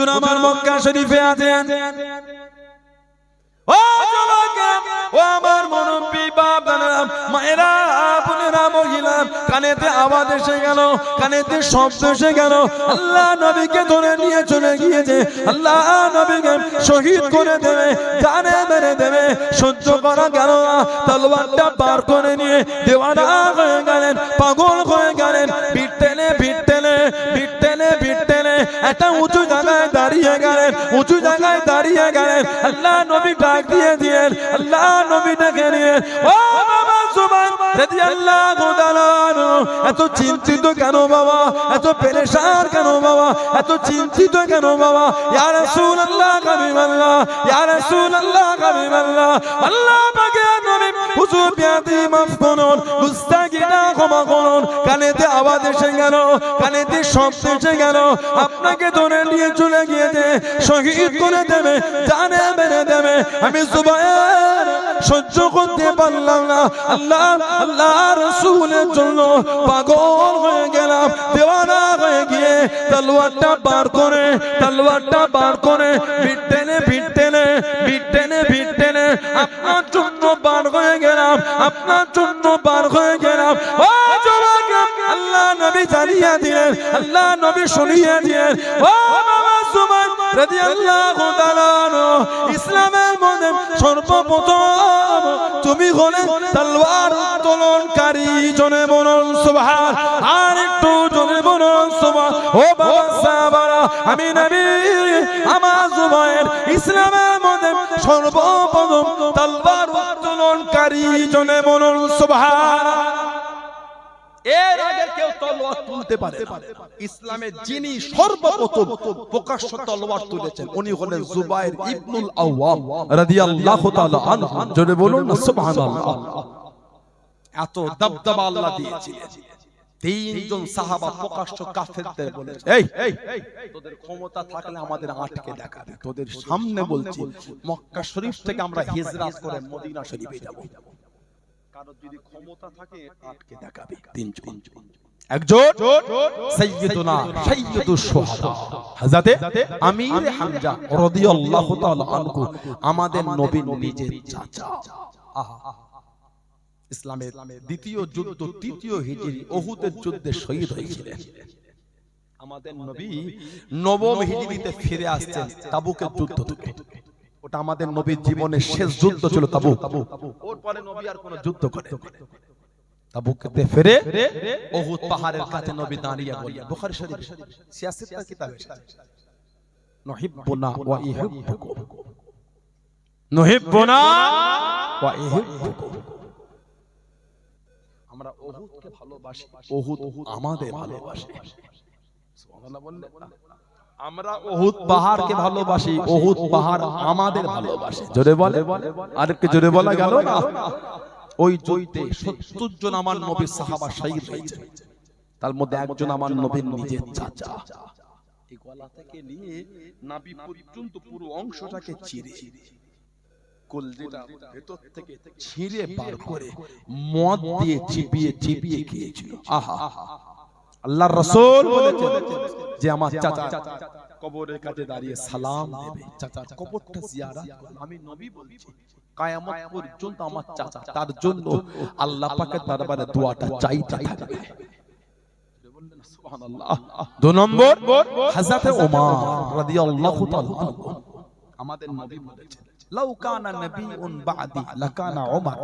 হুজুর আমার মক্কা শরীফে আছেন। ও যুবকেরা, ও আমার মুরব্বি বাবারা, মায়েরা, বোনেরা, মহিলা, কানেতে আওয়াজ এসে গেল, কানেতে শব্দ এসে গেল। আল্লাহ নবীকে ধরে নিয়ে চলে গিয়েছে। আল্লাহ নবীকে শহীদ করে দেবে, জানে মেরে দেবে। সহ্য করা গেল না, তলোয়ারটা পার করে নিয়ে দেওয়ানা হয়ে গেলেন, পাগল হয়ে গেলেন। পিঠ টেনে পিঠ টেনে পিঠ টেনে পিঠ টেনে একটা উঁচু জায়গায় দাঁড়িয়ে গেলেন, উঁচু জায়গায় দাঁড়িয়ে গেলেন। আল্লাহ নবী ডাক দিয়ে দিলেন, আল্লাহ নবী ডেকে নিলেন, ও বাবা সুবহান রাদিয়াল্লাহু তাআলা, এত চিন্তিত কেন বাবা, এত পেরেশান কেন বাবা, এত চিন্তিত কেন বাবা? ইয়া রাসূলুল্লাহ হাবিবাল্লাহ, ইয়া রাসূলুল্লাহ হাবিবাল্লাহ, আল্লাহ পাকের নবী হুজুর বিয়াদি মাফ করুন, গুস্তাখিটা ক্ষমা করুন। কানেতে আওয়াজ এসে গেল, কানেতে শব্দ এসে গেল। আপনাকে ধরে নিয়ে চলে গিয়েছে, শহীদ করে দেবে, জানে মেরে দেবে। আমি যুবায়ের সহ্য করতে পারলাম না, আল্লাহ আল্লাহ রাসূলের জন্য পাগল হয়ে গেলাম, দেওয়ানা হয়ে গিয়ে তলোয়ারটা বার করে, তলোয়ারটা বার করে পিঠ টেনে পিঠ টেনে পিঠ টেনে পিঠ টেনে আপনার জন্য বার হয়ে গেলাম, আপনার জন্য বার হয়ে গেলাম। ও যুবক, আল্লাহ নবী জানিয়ে দিলেন, আল্লাহ নবী শুনিয়ে দিলেন, ও বাবা সুবহান রাদিয়াল্লাহু তাআলা, ইসলামের মধ্যে সর্বপ্রথম তুমি হলে তলোয়ার উত্তোলনকারী। জনে বলুন সুবহান, আর একটু জনে বলুন সুবহান। ও বাবা সাহাবারা, আমি নবী আমার যুবায়ের ইসলামের মধ্যে সর্বপ্রথম তলোয়ার উত্তোলনকারী। জনে বলুন সুবহান। এর আগে কেউ তলোয়ার তুলতে পারে না। ইসলামে যিনি সর্বপ্রথম প্রকাশ্য তলোয়ার তুলেছেন উনি হলেন জুবায়ের ইবনুল আওয়াম রাদিয়াল্লাহু তাআলা আনহু। জোরে বলুন না সুবহানাল্লাহ। এত দবদবা আল্লাহ দিয়েছিলেন। তিনজন সাহাবা প্রকাশ্য কাফেরদের বলেছে, এই তোদের ক্ষমতা থাকলে আমাদের আটকে দেখাবি। তোদের সামনে বলছি, মক্কা শরীফ থেকে আমরা হিজরত করে মদিনা শরীফে যাব। কারো যদি ক্ষমতা থাকে আটকে দেখাবে। তিনজন, একজন সাইয়্যিদুনা সাইয়্যিদুশ শুহাদা হযরতে আমির হামজা রাদিয়াল্লাহু তাআলা আনহু, আমাদের নবীর নিজের চাচা। ইসলামের দ্বিতীয় যুদ্ধ, তৃতীয় হিজরি উহুদের যুদ্ধে শহীদ হয়েছিলেন। আমাদের নবী নবম হিজরিতে ফিরে আসছেন তাবুকের যুদ্ধ থেকে। ওটা আমাদের নবীর জীবনের শেষ যুদ্ধ ছিল তাবুক। ওর পরে নবী আর কোনো যুদ্ধ করে তাবুকতে ফিরে উহুদ পাহাড়ের কাছে নবী দাঁড়িয়ে বললেন, বুখারী শরীফ ৭৬ কিতাবে, নুহিব্বুনা ওয়া ইউহিব্বুকুম, নুহিব্বুনা ওয়া ইউহিব্বুকুম। আমরা উহুদকে ভালোবাসি, উহুদ আমাদের ভালোবাসে। সুবহানাল্লাহ বললেন না? আমরা উহুদ পাহাড়কে ভালোবাসি, উহুদ পাহাড় আমাদের ভালোবাসে। জোরে বলে, আর একটু জোরে বলা গেল না? ওই যুদ্ধে ৭০ জন আমার নবীর সাহাবা শহীদ হয়েছে। তার মধ্যে একজন আমার নবীর নিজের চাচা। এই গলা থেকে নিয়ে নাভি পর্যন্ত পুরো অংশটাকে চিরে, কলজিটা ভেতর থেকে ছিঁড়ে বার করে মদ দিয়ে চিবিয়ে চিবিয়ে খেয়েছিল। আহা, আল্লাহর রাসূল বলেছেন যে আমার চাচা কবরের কাছে দাঁড়িয়ে সালাম দেবে, চাচার কবরটা জিয়ারত করবে। আমি নবী বলছি, কিয়ামত পর্যন্ত আমার চাচা তার জন্য আল্লাহ পাকের দরবারে দোয়াটা চাইতে থাকবে। সুবহানাল্লাহ। ২ নম্বর, হযরত ওমর রাদিয়াল্লাহু তাআলা আনহু, আমাদের নবী বলেছেন, লাউ কানা নবিয়ুন বাদি লাকানা ওমর।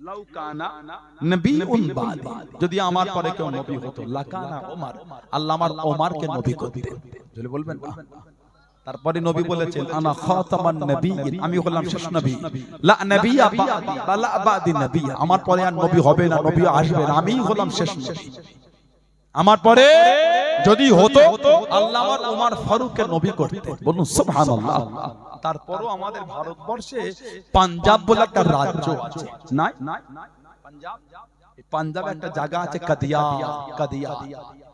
লাউ কানা নবিয়ুন বাদি, যদি আমার পরে কেউ নবী হতো, লাকানা ওমর, আল্লাহ আমার ওমরকে নবী করতেন। যদি বলবেন না। তারপরে নবী বলেছেন, আনা খাতামান নবিয়্যিন, আমি হলাম শেষ নবী। লা নবিয়্যা বাদি বা লা বাদি নবিয়্যা, আমার পরে আর নবী হবে না, নবী আসবে না, আমিই হলাম শেষ নবী। আমার পরে যদি হতো আল্লাহ আমার ওমর ফারুককে নবী করতেন। বলুন সুবহানাল্লাহ। তারপরও আমাদের ভারতবর্ষে পাঞ্জাব বলে একটা রাজ্য আছে, না? পাঞ্জাব, পাঞ্জাবে একটা জায়গা আছে কাদিয়ান। কাদিয়ান,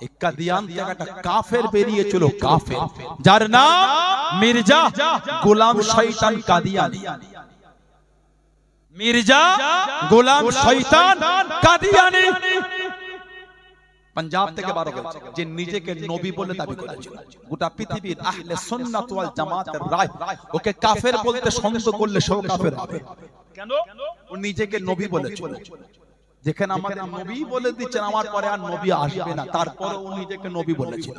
এই কাদিয়ান থেকে একটা কাফের বেরিয়েছিল, কাফের, যার নাম মির্জা গোলাম শয়তান কাদিয়ানী। মির্জা গোলাম শয়তান কাদিয়ানী পাঞ্জাব থেকে বার হয়েছে, যে নিজেকে নবী বলে দাবি করেছিল। গোটা পৃথিবীর আহলে সুন্নাত ওয়াল জামাতের রায় ওকে কাফের বলতে সন্দেহ করলে সেও কাফের হবে। কেন? ও নিজেকে নবী বলেছিল। যেখানে আমাদের নবী বলে দিচ্ছেন আমার পরে আর নবী আসবে না, তারপরে ও নিজেকে নবী বলেছিল।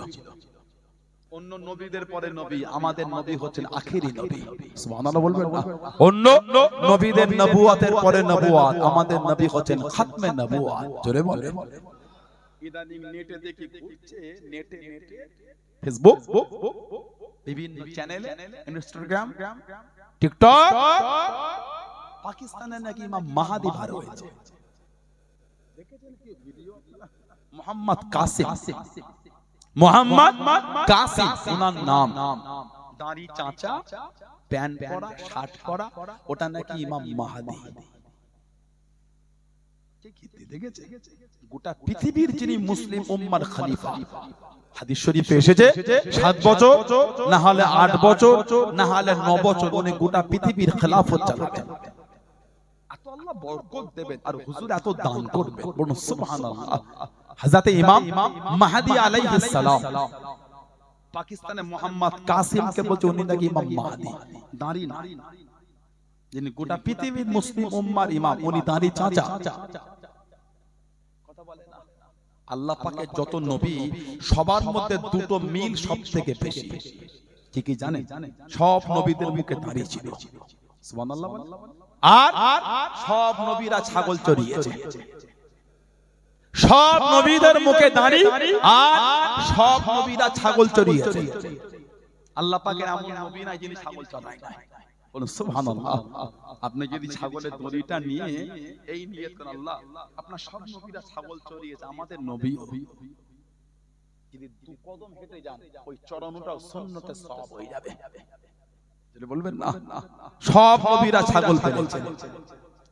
অন্য নবীদের পরে নবী, আমাদের নবী হচ্ছেন আখেরি নবী। সুবহানাল্লাহ বলবেন না? অন্য নবীদের নবুয়াতের পরে নবুয়াত, আমাদের নবী হচ্ছেন খাতমে নবুয়াত। জোরে বলেন। ইদানিং নেটে দেখি ঘুরছে, নেটে ফেসবুক, বিভিন্ন চ্যানেলে, ইনস্টাগ্রাম, টিকটক, পাকিস্তানে নাকি ইমাম মাহাদি বার হয়েছে। দেখেছেন কি ভিডিও? মোহাম্মদ কাসিম, মোহাম্মদ কাসিম ওনার নাম, দাড়ি চাচা, প্যান্ট পরা, শার্ট পরা, ওটা নাকি ইমাম মাহাদি। দেখেছে? গোটা পৃথিবীর যিনি মুসলিম উম্মার খলিফা, হাদিস শরীফে এসেছে 7 বছর, না হলে 8 বছর, না হলে 9 বছর উনি গোটা পৃথিবীর খেলাফত চালাবেন। এত আল্লাহ বরকত দেবেন আর হুজুর এত দান করবেন, বলুন সুবহানাল্লাহ। হযরত ইমাম মাহদি আলাইহিস সালাম, পাকিস্তানে মোহাম্মদ কাসিমকে বলছে উনি নাকি ইমাম মাহদি, দাঁড়ি না, যিনি গোটা পৃথিবীর মুসলিম উম্মার ইমাম, উনি দাঁড়ি চাচা। কথা বলে না? আল্লাহ পাকের যত নবী সবার মধ্যে দুটো মিল সবথেকে বেশি, কি কি জানেন? সব নবীদের মুখে দাঁড়ি ছিল। সুবহানাল্লাহ। আর সব নবীরা ছাগল চড়িয়েছে। সব নবীদের মুখে দাঁড়ি, আর সব নবীরা ছাগল চড়িয়েছে। আল্লাহ পাকের এমন নবী নাই যিনি ছাগল চড়ায় না। বলুন সুবহানাল্লাহ। আপনি যদি ছাগলের দড়িটা নিয়ে এই নিয়ত করেন, আল্লাহ আপনার সব নবীরা ছাগল চড়িয়েছে, আমাদের নবী যদি 2 কদম হেঁটে যান, ওই চড়ানোটাও সুন্নতের সওয়াব হয়ে যাবে। যদি বলবেন না, সব নবীরা ছাগল পেলেছে।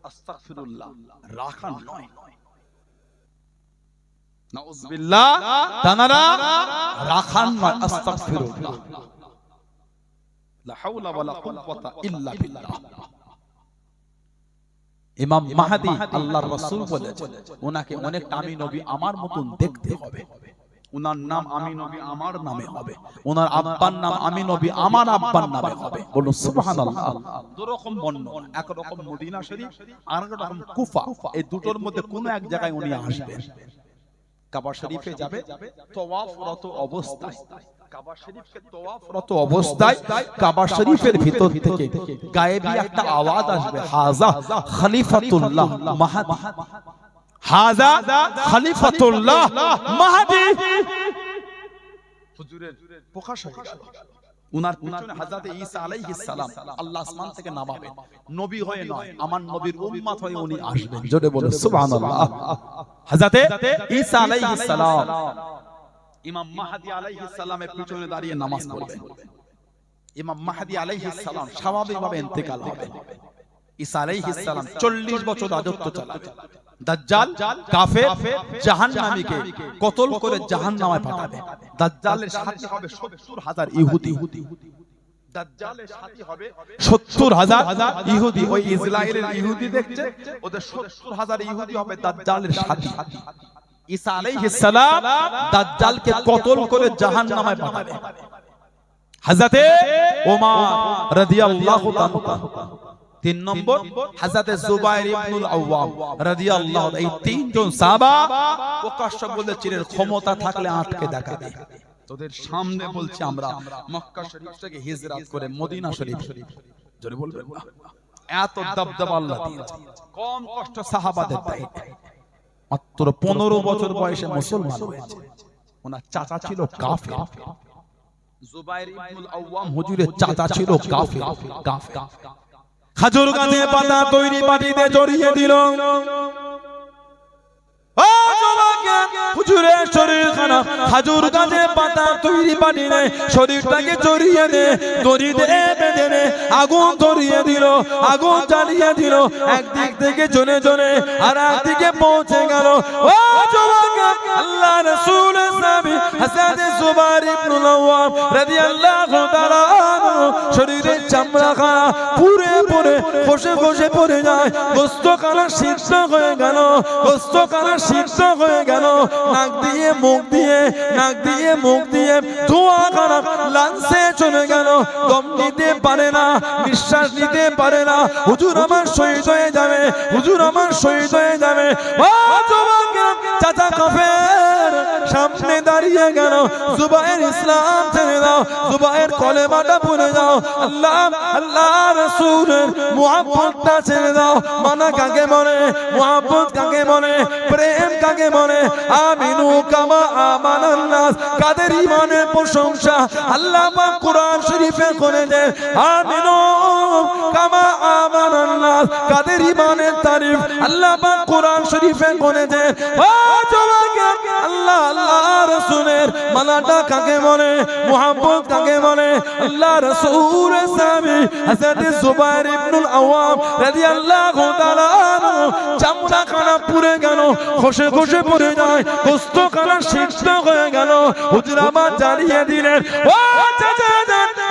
আস্তাগফিরুল্লাহ, রাখান নয়, নাউযুবিল্লাহ, তানারা রাখান নয়, আস্তাগফিরুল্লাহ, লা হাওলা ওয়ালা কুওয়াতা ইল্লা বিল্লাহ। ইমাম মাহদি আল্লাহর রাসূল বলেছেন, ওনাকে অনেকটা আমি নবী আমার মতন দেখতে হবে। ওনার নাম আমি নবী আমার নামে হবে, ওনার আব্বার নাম আমি নবী আমার আব্বার নামে হবে। বলুন সুবহানাল্লাহ। দুরকম বর্ণনা, এক রকম মদিনা শরীফ, আর এক রকম কুফা। এই দুটোর মধ্যে কোন এক জায়গায় উনি আসবেন। কাবা শরীফে যাবে, তওয়াফরত অবস্থায়, কাবা শরীফকে তওয়াফরত অবস্থায় কাবা শরীফের ভিতর থেকে গায়েবী একটা আওয়াজ আসবে, হাযা খলিফাতুল্লাহ মাহদি, হাযা খলিফাতুল্লাহ মাহদি। হুজুরের প্রকাশ হয়ে গেল। উনার পিছনে হযরত ঈসা আলাইহিস সালাম আল্লাহ আসমান থেকে নামাবেন, নবী হয়ে নয়, আমার নবীর উম্মত হয়ে উনি আসবেন। জোরে বলুন সুবহানাল্লাহ। হযরত ঈসা আলাইহিস সালাম ইমাম মাহদি আলাইহিস সালামের পিছনে দাঁড়িয়ে নামাজ পড়বেন। ইমাম মাহদি আলাইহিস সালাম স্বাভাবিকভাবে ইন্তেকাল হবেন। ঈসা আলাইহিস সালাম 40 বছর রাজত্ব চালাবেন। দাজ্জাল কাফের জাহান্নামীকে কতল করে জাহান্নামে পাঠাবে। দাজ্জালের সাথী হবে 70,000 ইহুদি। দাজ্জালের সাথী হবে 70,000 ইহুদি। ওই ইসরায়েলের ইহুদি দেখছে, ওদের 70,000 ইহুদি হবে দাজ্জালের সাথী। ঈসা আলাইহিস সালাম দাজ্জালকে কতল করে জাহান্নামে পাঠাবে। হযরতে ওমর রাদিয়াল্লাহু তাআলা, 3 নম্বর হযরত জুবাইর ইবনুল আওয়াম রাদিয়াল্লাহু, এই 3 জন সাহাবা প্রকাশ্য বলেছিলেন ক্ষমতা থাকলে আটকে দেখাবে। তোদের সামনে বলছি আমরা মক্কা শরীফ থেকে হিজরত করে মদিনা শরীফ, জোরে বলবেন না, এত দবদবা আল্লাহ দিয়েছে। কম কষ্ট সাহাবাদের দেয়। মাত্র 15 বছর বয়সে মুসলমান হয়েছে। ওনার চাচা ছিল কাফের। জুবাইর ইবনুল আওয়াম হুজুরের চাচা ছিল কাফের। খাজুর গাছে পাতা তৈরি মাটিতে জড়িয়ে দিল। হুজুরের শরীর খানা খাজুর গাছে পাতা তৈরি মাটিতে শরীরটাকে জড়িয়ে দে, দড়ি দিয়ে বেঁধে নে, আগুন ধরিয়ে দিল, আগুন জ্বালিয়ে দিল। একদিক থেকে জনে জনে আর একদিকে পৌঁছে গেল। ও যুবক, আল্লাহ রাসূল সাহাবী হযরত জুবাইর ইবনুল আওয়াম রাদিয়াল্লাহু তাআলা আনহু শরীরের চামড়া খানা পুরে পুরে খসে খসে পড়ে যায়, গোশত খানা সিদ্ধ হয়ে গেল, গোশত খানা সিদ্ধ হয়ে গেল, নাক দিয়ে মুখ দিয়ে ধোঁয়া খানা লাঞ্চে চলে গেল, দম নিতে পারে না, নিঃশ্বাস নিতে পারে না। হুজুর আমার শহীদ হয়ে যাবে, হুজুর আমার শহীদ হয়ে যাবে। চাচা কাফের সামনে দাঁড়িয়ে গেল, জুবাইর ইসলাম ছেড়ে দাও, জুবাইর কলেমাটা পড়ে দাও, আল্লাহ আল্লাহ রাসূলের মুহাব্বতটা ছেড়ে দাও। মানা কাকে বলে, মুহাব্বত কাকে বলে, প্রেম কাকে বলে? আমিনু কামা আমানান নাস, কাদের ঈমানের প্রশংসা আল্লাহ পাক কোরআন শরীফে করে দেন। আমিনু কামা আমানান নাস, কাদের ঈমানের তারিফ আল্লাহ পাক কোরআন শরীফে করে দেন। ও জওয়ানকে আল্লাহ আল্লাহ রাসূলের মানাটা কাকে বলে, মুহাব্বত কাকে বলে? আল্লাহ রাসূলের সাহাবী হযরত জুবাইর ইবনুল আওয়াম রাদিয়াল্লাহু তাআলা আনহু চামড়া খানা পুড়ে গেল, খসে খসে পড়ে যায়, গোশত খানা সিদ্ধ হয়ে গেল। হুজুর আমার জানিয়ে দিলেন, ও চাচা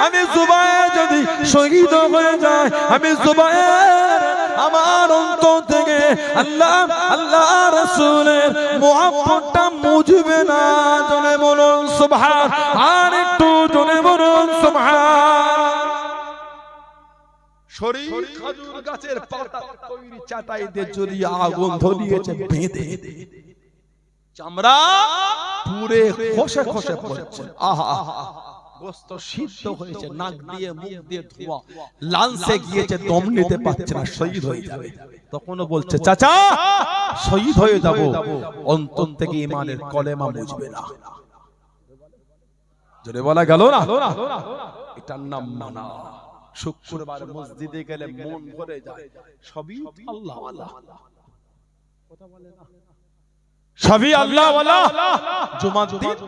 আমি জুবাইর যদি শহীদ হয়ে যায়, আমি জুবাইর আমার অন্তর থেকে আল্লাহ আল্লাহ রাসূলের মুহাব্বতটা মুছবে না। জোরে বলুন সুবহান, আর একটু জোরে বলুন সুবহান। শরীর খেজুর গাছের পাতা তৈরি চাটাই দিয়ে জড়িয়ে আগুন ধরিয়েছে বেঁধে, চামড়া পুরে খসে খসে পড়ছে। আহা গোশত সিদ্ধ হয়েছে, নাক দিয়ে মুখ দিয়ে ধোঁয়া, লাঞ্চে গিয়েছে, দম নিতে পারছে না, শহীদ হয়ে যাবে। তখনও বলছে চাচা শহীদ হয়ে যাব, অন্তর থেকে ঈমানের কলেমা মুছবে না। জোরে বলা গেল না, এটার নাম মানা। শুক্রবার মসজিদে গেলে মন ভরে যায়, সবই আল্লাহ ওয়ালা, কথা বলে না, সবই আল্লাহ ওয়ালা। জুমার দিন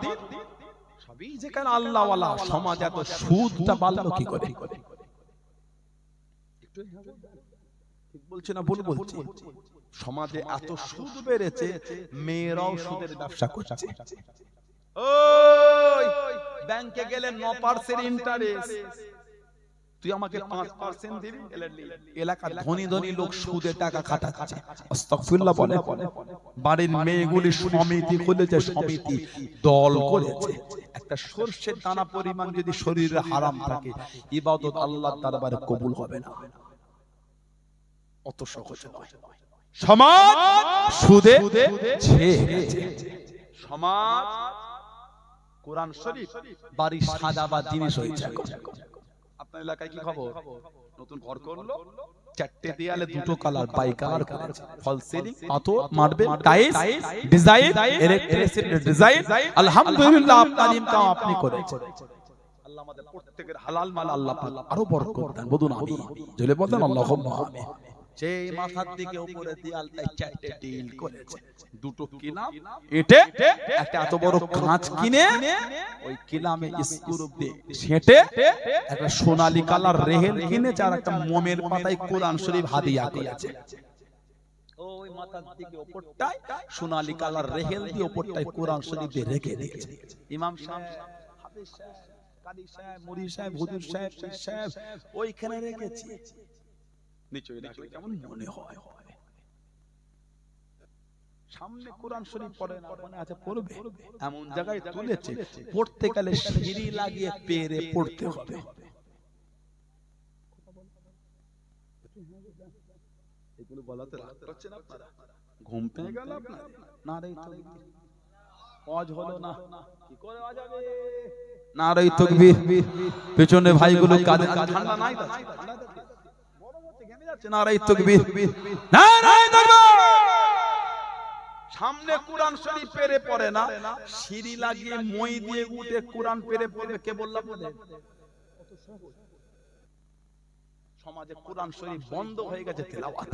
সবই যেখানে আল্লাহ ওয়ালা, সমাজ এত সুদটা বাড়লো কি করে? ঠিক বলছি না ভুল বলছি? সমাজে এত সুদ বেড়েছে, মেয়েরাও সুদের ব্যবসা করছে। ওই ব্যাংকে গেলে 9% ইন্টারেস্ট, তুই আমাকে 5% দিবি। এলাকার ধনী ধনী লোক সুদে টাকা খাটাচ্ছে, আস্তাগফিরুল্লাহ বলে। বাড়ির মেয়েগুলি সমিতি খুলেছে, সমিতি দল করেছে। একটা সরষের দানা পরিমাণ যদি শরীরে হারাম থাকে, ইবাদত আল্লাহর দরবারে কবুল হবে না। অত সহজ নয়। সমাজ সুদে ছেয়ে গেছে। সমাজ কোরআন শরীফ বাড়ি সাজাবার জিনিস হয়েছে। আপনার এলাকায় কি খবর? নতুন ঘর করলো, 4টে দেয়ালে 2টো কালার, বাই কালার করেছে, ফল সিলিং, পাথর, marble, tiles, design, electricity design. আলহামদুলিল্লাহ আপনার ইনকাম আপনি করেছেন। আল্লাহ আমাদের প্রত্যেকের হালাল মাল আল্লাহ পাক আরো বরকত দেন। বলুন আমিন। জলে বলেন আল্লাহুম্মা আমিন। সেই মাথার দিকে উপরে দেয়ালটায় 4টে টিল করেছে, 2টো কিলাম, এটে একটা এত বড় কাঁচ কিনে ওই কিলামে স্ক্রু দিয়ে সেটে একটা সোনালী কালার রেহেল কিনে, আর একটা মোমের পাতায় কোরআন শরীফ হাদিয়া করেছে। ওই মাথার দিকে উপরটায় সোনালী কালার রেহেল দিয়ে উপরটায় কোরআন শরীফ দিয়ে রেখে দিয়েছে। ইমাম সাহেব, হাফেজ সাহেব, কারি সাহেব, মুরি সাহেব, হুজুর সাহেব, পীর সাহেব ওইখানে রেখেছে। নিচে রাখলে কেমন মনে হয়? সামনে কোরআন শরীফ পড়ে না, মানে আছে পড়বে, এমন জায়গায় তুলেছে, পড়তে গেলে সিঁড়ি লাগিয়ে পেরে পড়তে হবে। এগুলো বলাতে রাগ করছেন আপনারা? ঘুম পেয়ে গেল আপনার? না রে ওয়াজ হলো না, কি করে ওয়াজ হবে? নারে তাকবীর। পেছনে ভাইগুলো কাঁদে, ঠান্ডা নাই তো, ঠান্ডা গরম হচ্ছে, ঘেমে যাচ্ছে। নারে তাকবীর, নারে তাকবীর। সামনে কোরআন শরীফ পেরে পড়ে না, সিঁড়ি লাগিয়ে মই দিয়ে উঠে কোরআন পেরে পড়বে। কে বললা বলে? সমাজে কোরআন শরীফ বন্ধ হয়ে গেছে তেলাওয়াত।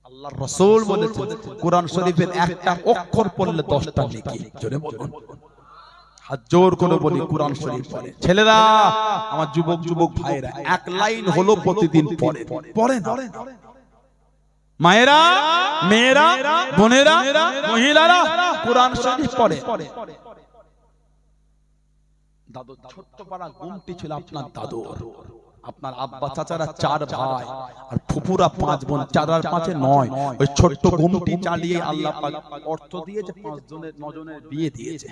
আল্লাহর রাসূল বলেছেন কোরআন শরীফের একটা অক্ষর পড়লে 10টা নেকি। জোরে বলুন। হাত জোর করে বলি কোরআন শরীফ পড়ে। ছেলেরা, আমার যুবক যুবক ভাইরা, এক লাইন হলো প্রতিদিন পড়ে, পড়ে না। মায়েরা, মেয়েরা, বোনেরা, মহিলারা কোরআন শরীফ পড়ে। দাদু ছোট্ট পাড়া গুমটি ছিল আপনার দাদুর। আপনার আব্বা চাচারা 4 ভাই আর ফুপুরা 5 বোন, 4 আর 5 9। ওই ছোট্ট গুমটি চালিয়ে আল্লাহ পাক অর্থ দিয়েছে 5 জনের 9 জনের বিয়ে দিয়েছে।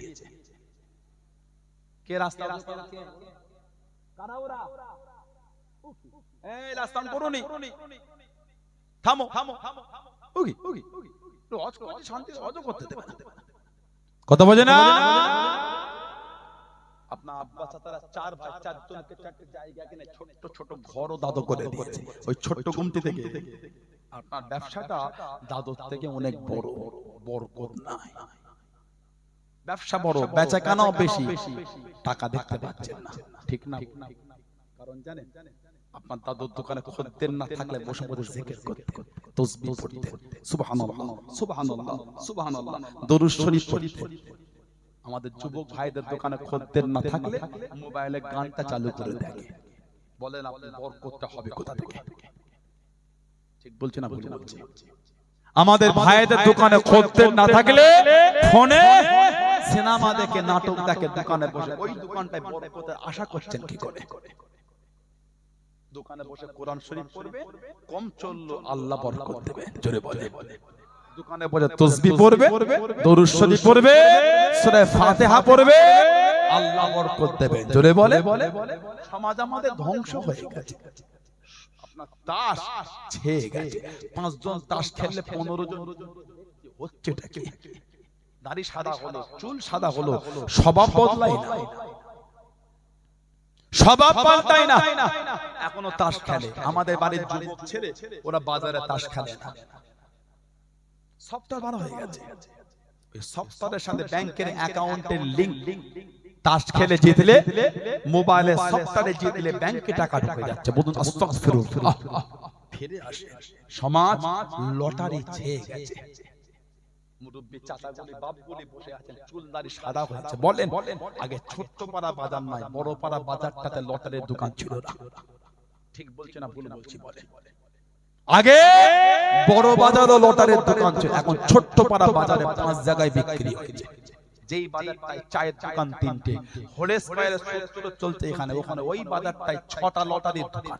কে রাস্তা কারা ওরা? এই রাস্তা করুনি, থামো ওগি তো অজ করতে শান্তি অজ করতে দেবে না। কথা বোঝে না? আপনার আব্বা চাচারা 4 ভাই, 4 জনকে 4টে জায়গা কিনে ছোট ছোট ঘরও দাদু করে দিয়েছে ওই ছোট্ট গুমটি থেকে। আপনার ব্যবসাটা দাদুর থেকে অনেক বড়, বরকত নাই। ব্যবসা বড়, বেচাকেনাও বেশি, টাকা দেখতে পাচ্ছেন না, ঠিক না? কারণ জানেন আপনার দাদুর দোকানে খদ্দের না থাকলে বসে বসে জিকির করতেন, তাসবিহ পড়তেন, সুবহানাল্লাহ সুবহানাল্লাহ সুবহানাল্লাহ, দরুদ শরীফ পড়তেন। আমাদের যুবক ভাইদের দোকানে খদ্দের না থাকলে মোবাইলে গানটা চালু করে দেখে, বলেন আপনি বরকতটা হবে কোথা থেকে? ঠিক বলছেন না? ভুল বলছি? আমাদের ভাইদের দোকানে খদ্দের না থাকলে ফোনে সিনেমা দেখে, নাটক দেখে, দোকানে বসে ওই দোকানটায় বরকতের আশা করছেন কি করে? দোকানে বসে কোরআন শরীফ পড়বে, কম চললো আল্লাহ বরকত দেবে, জোরে বলে। দোকানে বসে তাসবিহ পড়বে, দরুদ শরীফ পড়বে, সূরা ফাতিহা পড়বে, আল্লাহ বরকত দেবে, জোরে বলে। সমাজ আমাদের ধ্বংস হয়ে গেছে। আপনার তাস ছেয়ে গেছে, 5 জন তাস খেললে 15 জন হচ্ছেটা কি? দাড়ি সাদা হলো, চুল সাদা হলো, স্বভাব বদলায় না, স্বভাব পাল্টায় না। এখনো তাস খেলে। আমাদের বাড়ির যুবক ছেলে ওরা বাজারে তাস খেলে না। সফটওয়্যার ভালো হয়ে গেছে, ওই সফটওয়্যারের সাথে ব্যাংকের অ্যাকাউন্টের লিংক, তাস খেলে জিতলে মোবাইলে সফটওয়্যারে জিতলে ব্যাংকে টাকা ঢুকে যাচ্ছে। বলুন আস্তাগফিরুল্লাহ। ফিরে আসে, সমাজ লটারি ছেয়ে গেছে। মুরব্বি চাচাগুলি বাপগুলি বসে আছেন, চুল দাড়ি সাদা হয়েছে। বলেন আগে ছোট্ট পাড়া বাজার নয়, বড় পাড়া বাজারটাতে লটারির দোকান ছিল না। ঠিক বলছে না ভুল বলছি? বলেন আগে বড় বাজারও লটারির দোকান ছিল, এখন ছোট্ট পাড়া বাজারে 5 জায়গায় বিক্রি হয়েছে। যেই বাজারটায় চায়ের দোকান 3টে, হোলে স্কয়ারে 70 চলছে এখানে, ওখানে ওই বাজারটায় 6টা লটারির দোকান।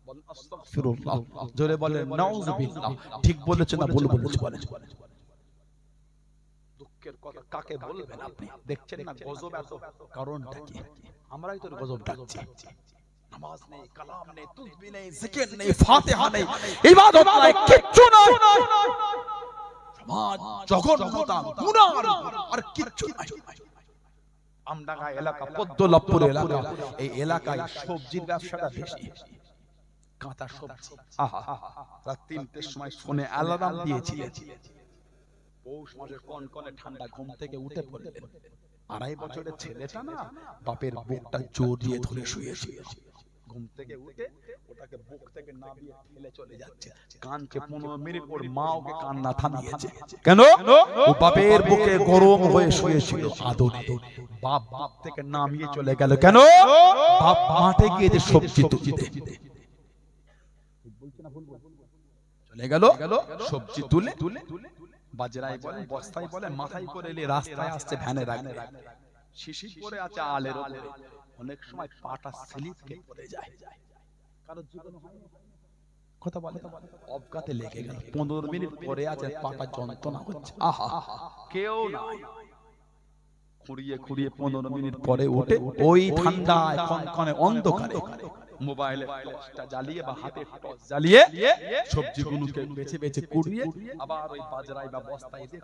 বলেন আস্তাগফিরুল্লাহ, জোরে বলেন নাউযুবিল্লাহ। ঠিক বলেছে না ভুল বলেছে? বলেন দুঃখের কথা কাকে বলবেন আপনি? দেখছেন না গজব এত, কারণটা কি? আমরাই তো গজব ডাকছি। নামাজ নেই, কালাম নেই, তাসবিহ নেই, জিকির নেই, ফাতিহা নেই, ইবাদত নাই, কিচ্ছু নাই। সমাজ জঘন্যতা, গুনাহ আর কিচ্ছু নাই। আমডাঙ্গা এলাকা, পদ্মলাভপুর এলাকা, এই এলাকায় সবজির ব্যবসাটা বেশি। কাঁচা সবজি, আহা, রাত 3টের সময় ফোনে অ্যালার্ম দিয়েছিলেন। পৌষ মাসের কনকনে ঠান্ডা, ঘুম থেকে উঠে পড়লেন। 2.5 বছরের ছেলেটা না বাপের বুকটা জড়িয়ে ধরে শুয়েছিল। ঘুম থেকে উঠে ওটাকে বুক থেকে নামিয়ে ফেলে চলে যাচ্ছে, কানকে 15 মিনিট ওর মা ওকে কান্না থামিয়েছে। কেন? ও বাপের বুকে গরম হয়ে শুয়েছিল আদরে। বাপ থেকে নামিয়ে চলে গেল কেন? বাপ মাঠে গিয়ে সবজি তুলতে চলে গেল। সবজি তুলে বাজরাই বলেন, বস্তায় বলেন, মাথায় করে এলে রাস্তায় আসছে, ভ্যানে রাখবে, শিশির পরে আছে আলের উপরে। অনেক সময় পাটা স্লিপ খেয়ে পড়ে যায়। কারো জীবনে হয় কথা বলে, অবগাতে লেগে গেল। 15 মিনিট পরে আছে, পাটা যন্ত্রণা হচ্ছে, আহা, কেউ নাই। খুঁড়িয়ে 15 মিনিট পরে উঠে ওই ঠান্ডায় কনকনে অন্ধকারে মোবাইলে ফ্ল্যাশটা জ্বালিয়ে বা হাতে টর্চ জ্বালিয়ে সবজিগুলোকে বেছে বেছে কুড়িয়ে আবার ওই বাজরাই বা বস্তায় দিয়ে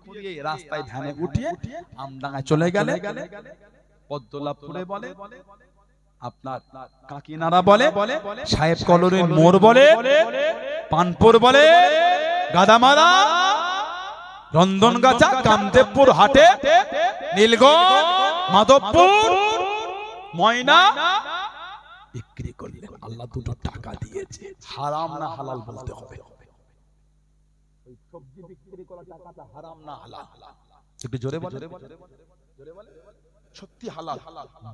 কুড়িয়ে রাস্তায় ভ্যানে উঠিয়ে আমডাঙ্গায় চলে গেলে। পদ্মলাভপুরে বলে, আপনার কাকিনাড়া বলে, সাহেব কলোনির মোড় বলে, পানপুর বলে, গাদামারা, রন্ধনগাছা, কামদেবপুর হাটে, নীলগঞ্জ, মাধবপুর, ময়না বিক্রি করলেন। আল্লাহ 2টো টাকা দিয়েছে, হারাম না হালাল বলতে হবে। ওই সবজি বিক্রি করা টাকাটা হারাম না হালাল? একটু জোরে বলে, জোরে বলে। সত্যি হালাল।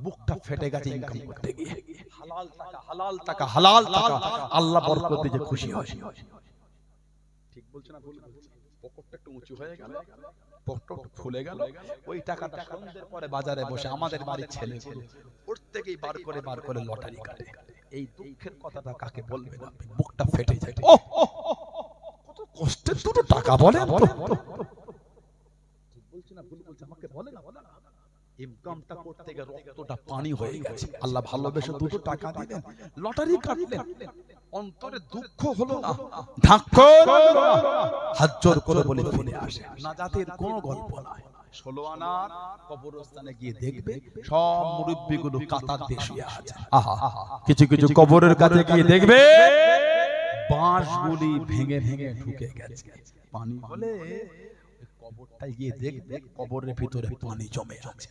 বুকটা ফেটে গেছে ইনকাম করতে গিয়ে। হালাল টাকা, হালাল টাকা, হালাল টাকা, আল্লাহ বরকত দিয়ে খুশি হয়। ঠিক বলছ না ভুল? পকেটটা একটু উঁচু হয়ে গেল, পকেটটা ফুলে গেল, ওই টাকাটা সন্ধ্যের পরে বাজারে বসে আমাদের বাড়ির ছেলেগুলো ওর থেকেই বার করে লটারি কাটে। এই দুঃখের কথাটা কাকে বলবেন আপনি? বুকটা ফেটে যায়। ও কত কষ্টের দুটো টাকা বলেন তো। ঠিক বলছি না ভুল বলছি? আমাকে বলেন না। ইনকামটা করতে গিয়ে রক্তটা পানি হয়ে গেছে। আল্লাহ ভালোবেসে দুটো টাকা দিলেন, লটারি কাটলেন, অন্তরে দুঃখ হলো না, ধাক্কা লাগলো না, হাত জোর করে বলে ফিরে আসে। নাজাতের কোনো গল্প নয়। 16 আনার কবরস্থানে গিয়ে দেখবে সব মুরব্বিগুলো কাতার দিয়ে শুয়ে আছে। আহা, কিছু কিছু কবরের কাছে গিয়ে দেখবে বাঁশগুলি ভেঙে ভেঙে ঢুকে গেছে। পানি হলে কবরটায় গিয়ে দেখবে কবরের ভিতরে পানি জমে আছে।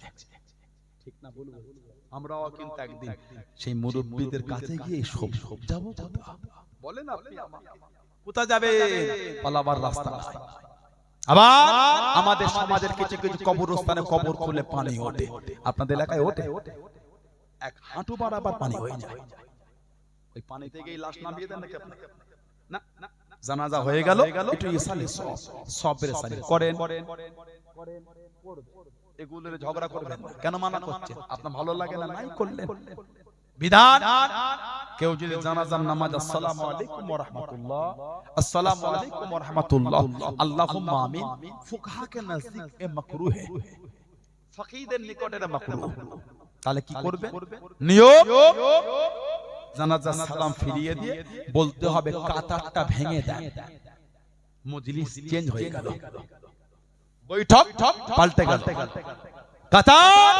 ঠিক না বলবো? আমরাও কিন্তু একদিন সেই মুরব্বিদের কাছে গিয়ে সব যাবো। বলেন আপনি আমাকে কোথায় যাবে? পালাবার রাস্তা নাই। আবার আমাদের সমাজের কিছু কিছু কবরস্থানে কবর খুলে পানি ওঠে। আপনাদের এলাকায় ওঠে? এক হাঁটু বাড়াবার পানি হয়ে যায়। ওই পানি থেকেই লাশ নামিয়ে দেন নাকি আপনাকে? না, জানাজা হয়ে গেল, একটু ইসালে সবের সালি করেন, এগুলোর ঝগড়া করবেন না। কেন মানা করছে? আপনার ভালো লাগে না, নাই করলেন। বিধান কেউ যদি জানাজার নামাজ আসসালামু আলাইকুম ওয়া রাহমাতুল্লাহ, আসসালামু আলাইকুম ওয়া রাহমাতুল্লাহ, আল্লাহুম্মা আমিন, ফুকহা কে নজদীক এ মাকরুহ है, ফকিহদের নিকট এটা মাকরুহ। তাহলে কি করবে? নিয়ম জানাজার সালাম ফিরিয়ে দিয়ে বলতে হবে কাতারটা ভেঙে দেন। মজলিস চেঞ্জ হয়ে গেল, বৈঠক পাল্টে গেল, কাতার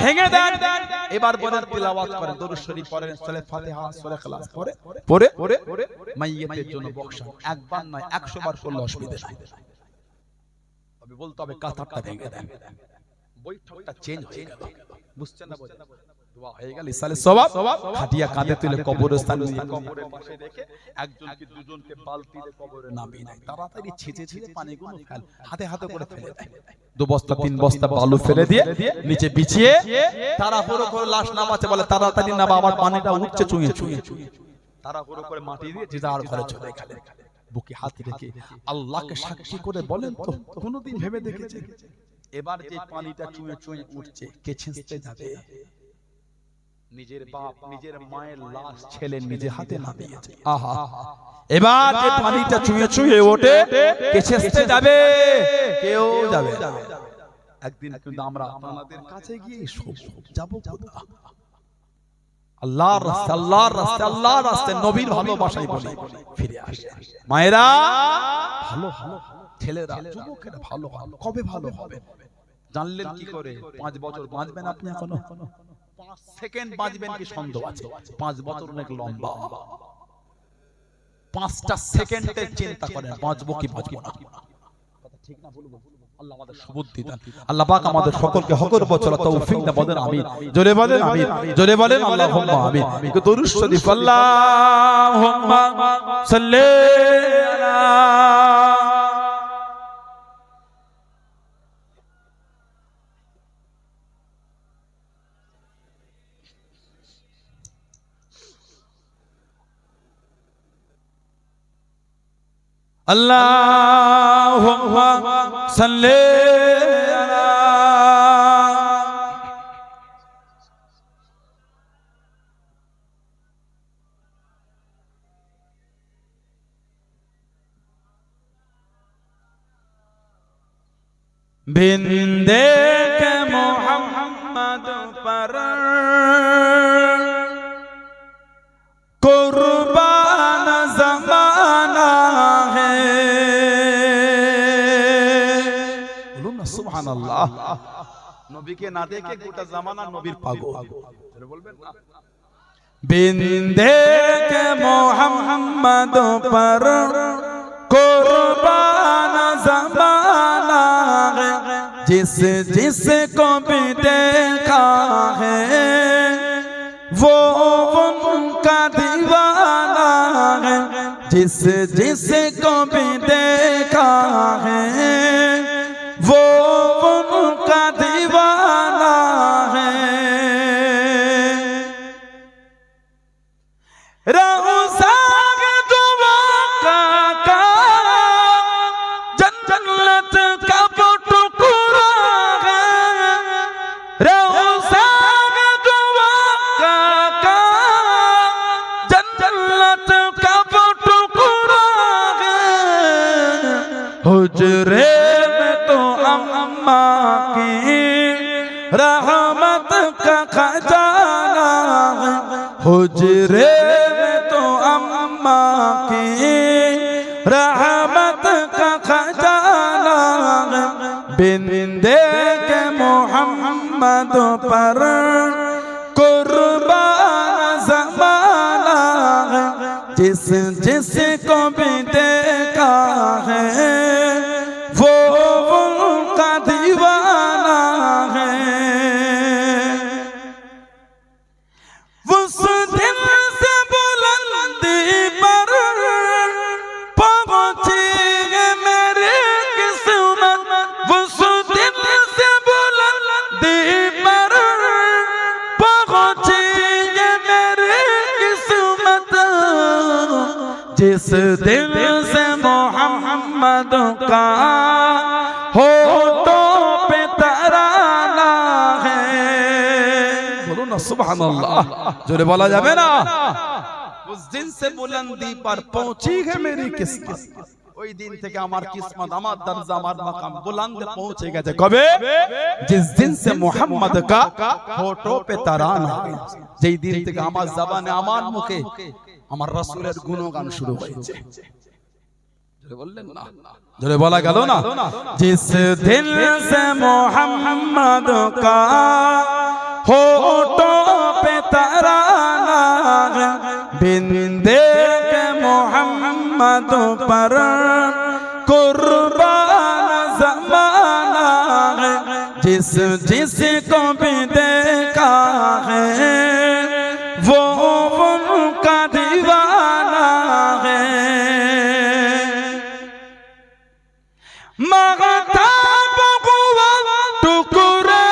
ভেঙে দেন। এবার বলেন তিলাওয়াত করেন, দরুদ শরীফ পড়েন, সূরা ফাতিহা, সূরা ইখলাস পড়ে মাইয়িতের জন্য বকশা। একবার নয় 100 বার করলে অসুবিধা নাই। তবে বলতে হবে কাতারটা ভেঙে দেন। বৈঠকটা চেঞ্জ হয়ে গেল। বুঝছেন না? বলেন দোয়া হয়ে গেল, ইসালে সওয়াব। খাটিয়া কাঁধে তুলে কবরস্থানে নিয়ে কবরের পাশে রেখে একজন কি দুজনকে বালতিতে কবরে নামিয়ে দেয়। তাড়াতাড়ি ছেঁচে পানিগুলো ফেল, হাতে হাতে করে ফেলে দেয়। 2 বস্তা 3 বস্তা বালু ফেলে দিয়ে নিচে বিছিয়ে তাড়াহুড়ো করে লাশ নামাতে বলে, তাড়াতাড়ি নামা, আমার পানিটা উঠছে চুঁয়ে চুঁয়ে। তাড়াহুড়ো করে মাটি দিয়ে যে যার ঘরে চলে গেলেন। বুকে হাত রেখে আল্লাহকে সাক্ষী করে বলেন তো কোনদিন ভেবে দেখেছেন এবার যে পানিটা চুঁয়ে চুঁয়ে উঠছে কে ছেঁচতে যাবে? নিজের বাপ নিজের মায়ের লাশ ছেলে নিজে হাতে নামিয়েছে। আহা, এবার যে পানিটা চুঁয়ে চুঁয়ে ওঠে কে ছেঁচতে যাবে? কেউ যাবে। একদিন কিন্তু আমরা আপনাদের কাছে গিয়ে যাব কোথা? আল্লাহর রাস্তায়, আল্লাহর রাস্তায়, আল্লাহর রাস্তায়, নবীর ভালোবাসায় বলে ফিরে আসে। মায়েরা ভালো ভালো, ছেলেরা যুবকেরা ভালো ভালো, কবে ভালো হবে জানলেন কি করে? 5 বছর বাঁচবেন আপনি, এখনো 5 সেকেন্ড বাঁচবেন কি সন্দেহ আছে? 5 বছর অনেক লম্বা। 5টা সেকেন্ডের চিন্তা করেন বাঁচবো কি বাঁচবো না। কথা ঠিক না বলবো? আল্লাহ আমাদের সুবুদ্ধি দান। আল্লাহ পাক আমাদের সকলকে হকের উপর চলার তৌফিক দান। বলেন আমিন, জোরে বলেন আমিন, জোরে বলেন আল্লাহুম্মা আমিন। একটু দরুদ শরীফ আল্লাহুম্মা সাল্লি আলা আল্লাহুম্মা সাল্লি আলা बिंदे के मोहम्मद पर कुर्बान ज़माना है। बोलो ना सुभानअल्लाह। नबी के ना देखे गोटा ज़माना नबीर पागल। बोलबेन ना। बिंदे के मोहम्मद पर कुर्बान ज़माना है, जिस जिस को भी देखा है वो उनका दीवाना है, जिस जिस को भी देखा है वो उनका दीवाना है। रऊसा दुआ का जन्नत हुजरे में तो अम्मा की रहमत का खजाना है, हुजरे में तो अम्मा की रहमत का खजाना है, बिंदे के मोहम्मद पर कुर्बान ज़माना है, जिस जिस को भी देखा है वो उनका दीवाना है। उस दिल से बुलंदी पर पहुंची है मेरी किस्मत, उस दिल से बुलंदी पर पहुंची है मेरी किस्मत, जिस दिल से मोहम्मद का होठों पे तराना है। बोलो ना सुभान अल्लाह, जोरे बोला जाबे ना। उस दिन से बुलंदी पर पहुंची है मेरी किस्मत, ওই দিন থেকে আমার কিসমত, আমার দরজা, আমার মাকাম বুলंद পৌঁছে গেছে। কবে? जिस दिन से मोहम्मद का होठों पे तराना, যেই দিন থেকে আমার জবানে, আমার মুখে আমার রাসূলের গুণগান শুরু হয়েছে। জোরে বললেন না, जोरे बोला गलो ना। जिस दिल से मोहम्मद का होठों पे तराना है, बिंदे के मोहम्मद पर कुर्बान ज़माना है, जिस जिस को भी देखा है वो उनका दीवाना है। मगताब हुआ टुकड़ा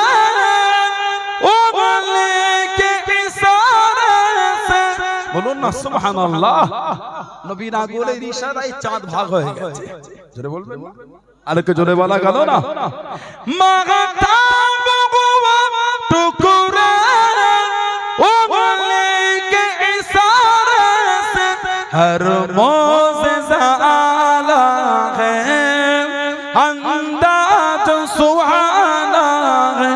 उगले के इशारे से, बोलो ना सुभान अल्लाह। নবী না বলে ইশারায় চাঁদ ভাগ হয়ে গেছে। जोरे बोलবেন ना, আরেকটু জোরে বলা গেল না। मगताब हुआ टुकड़ा उगले के इशारे से, हर मौज़िज़ा आला है, अंदाज़ सुहाना है,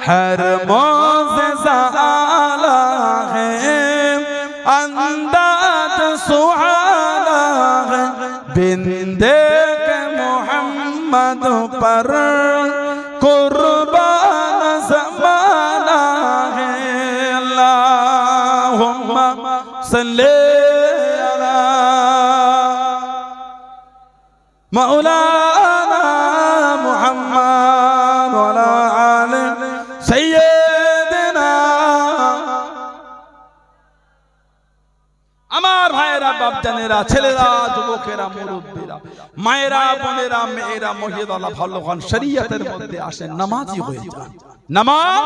हर मौज़िज़ा आला है, अंदाज़ सुहाना है, बिंदे के मोहम्मद पर कुर्बान ज़माना है। अल्लाहुम्मा सल्ले अला मौलाना मुहम्मद व अला आले सय्यदना। আমার ভাইয়েরা, বাপজানেরা, ছেলেরা, যুবকেরা, মুরব্বীরা, মায়েরা, বোনেরা, মেয়েরা, মহিলারা, ভালোখান শরীয়তের মধ্যে আসেন, নামাজি হয়ে যান, নামাজ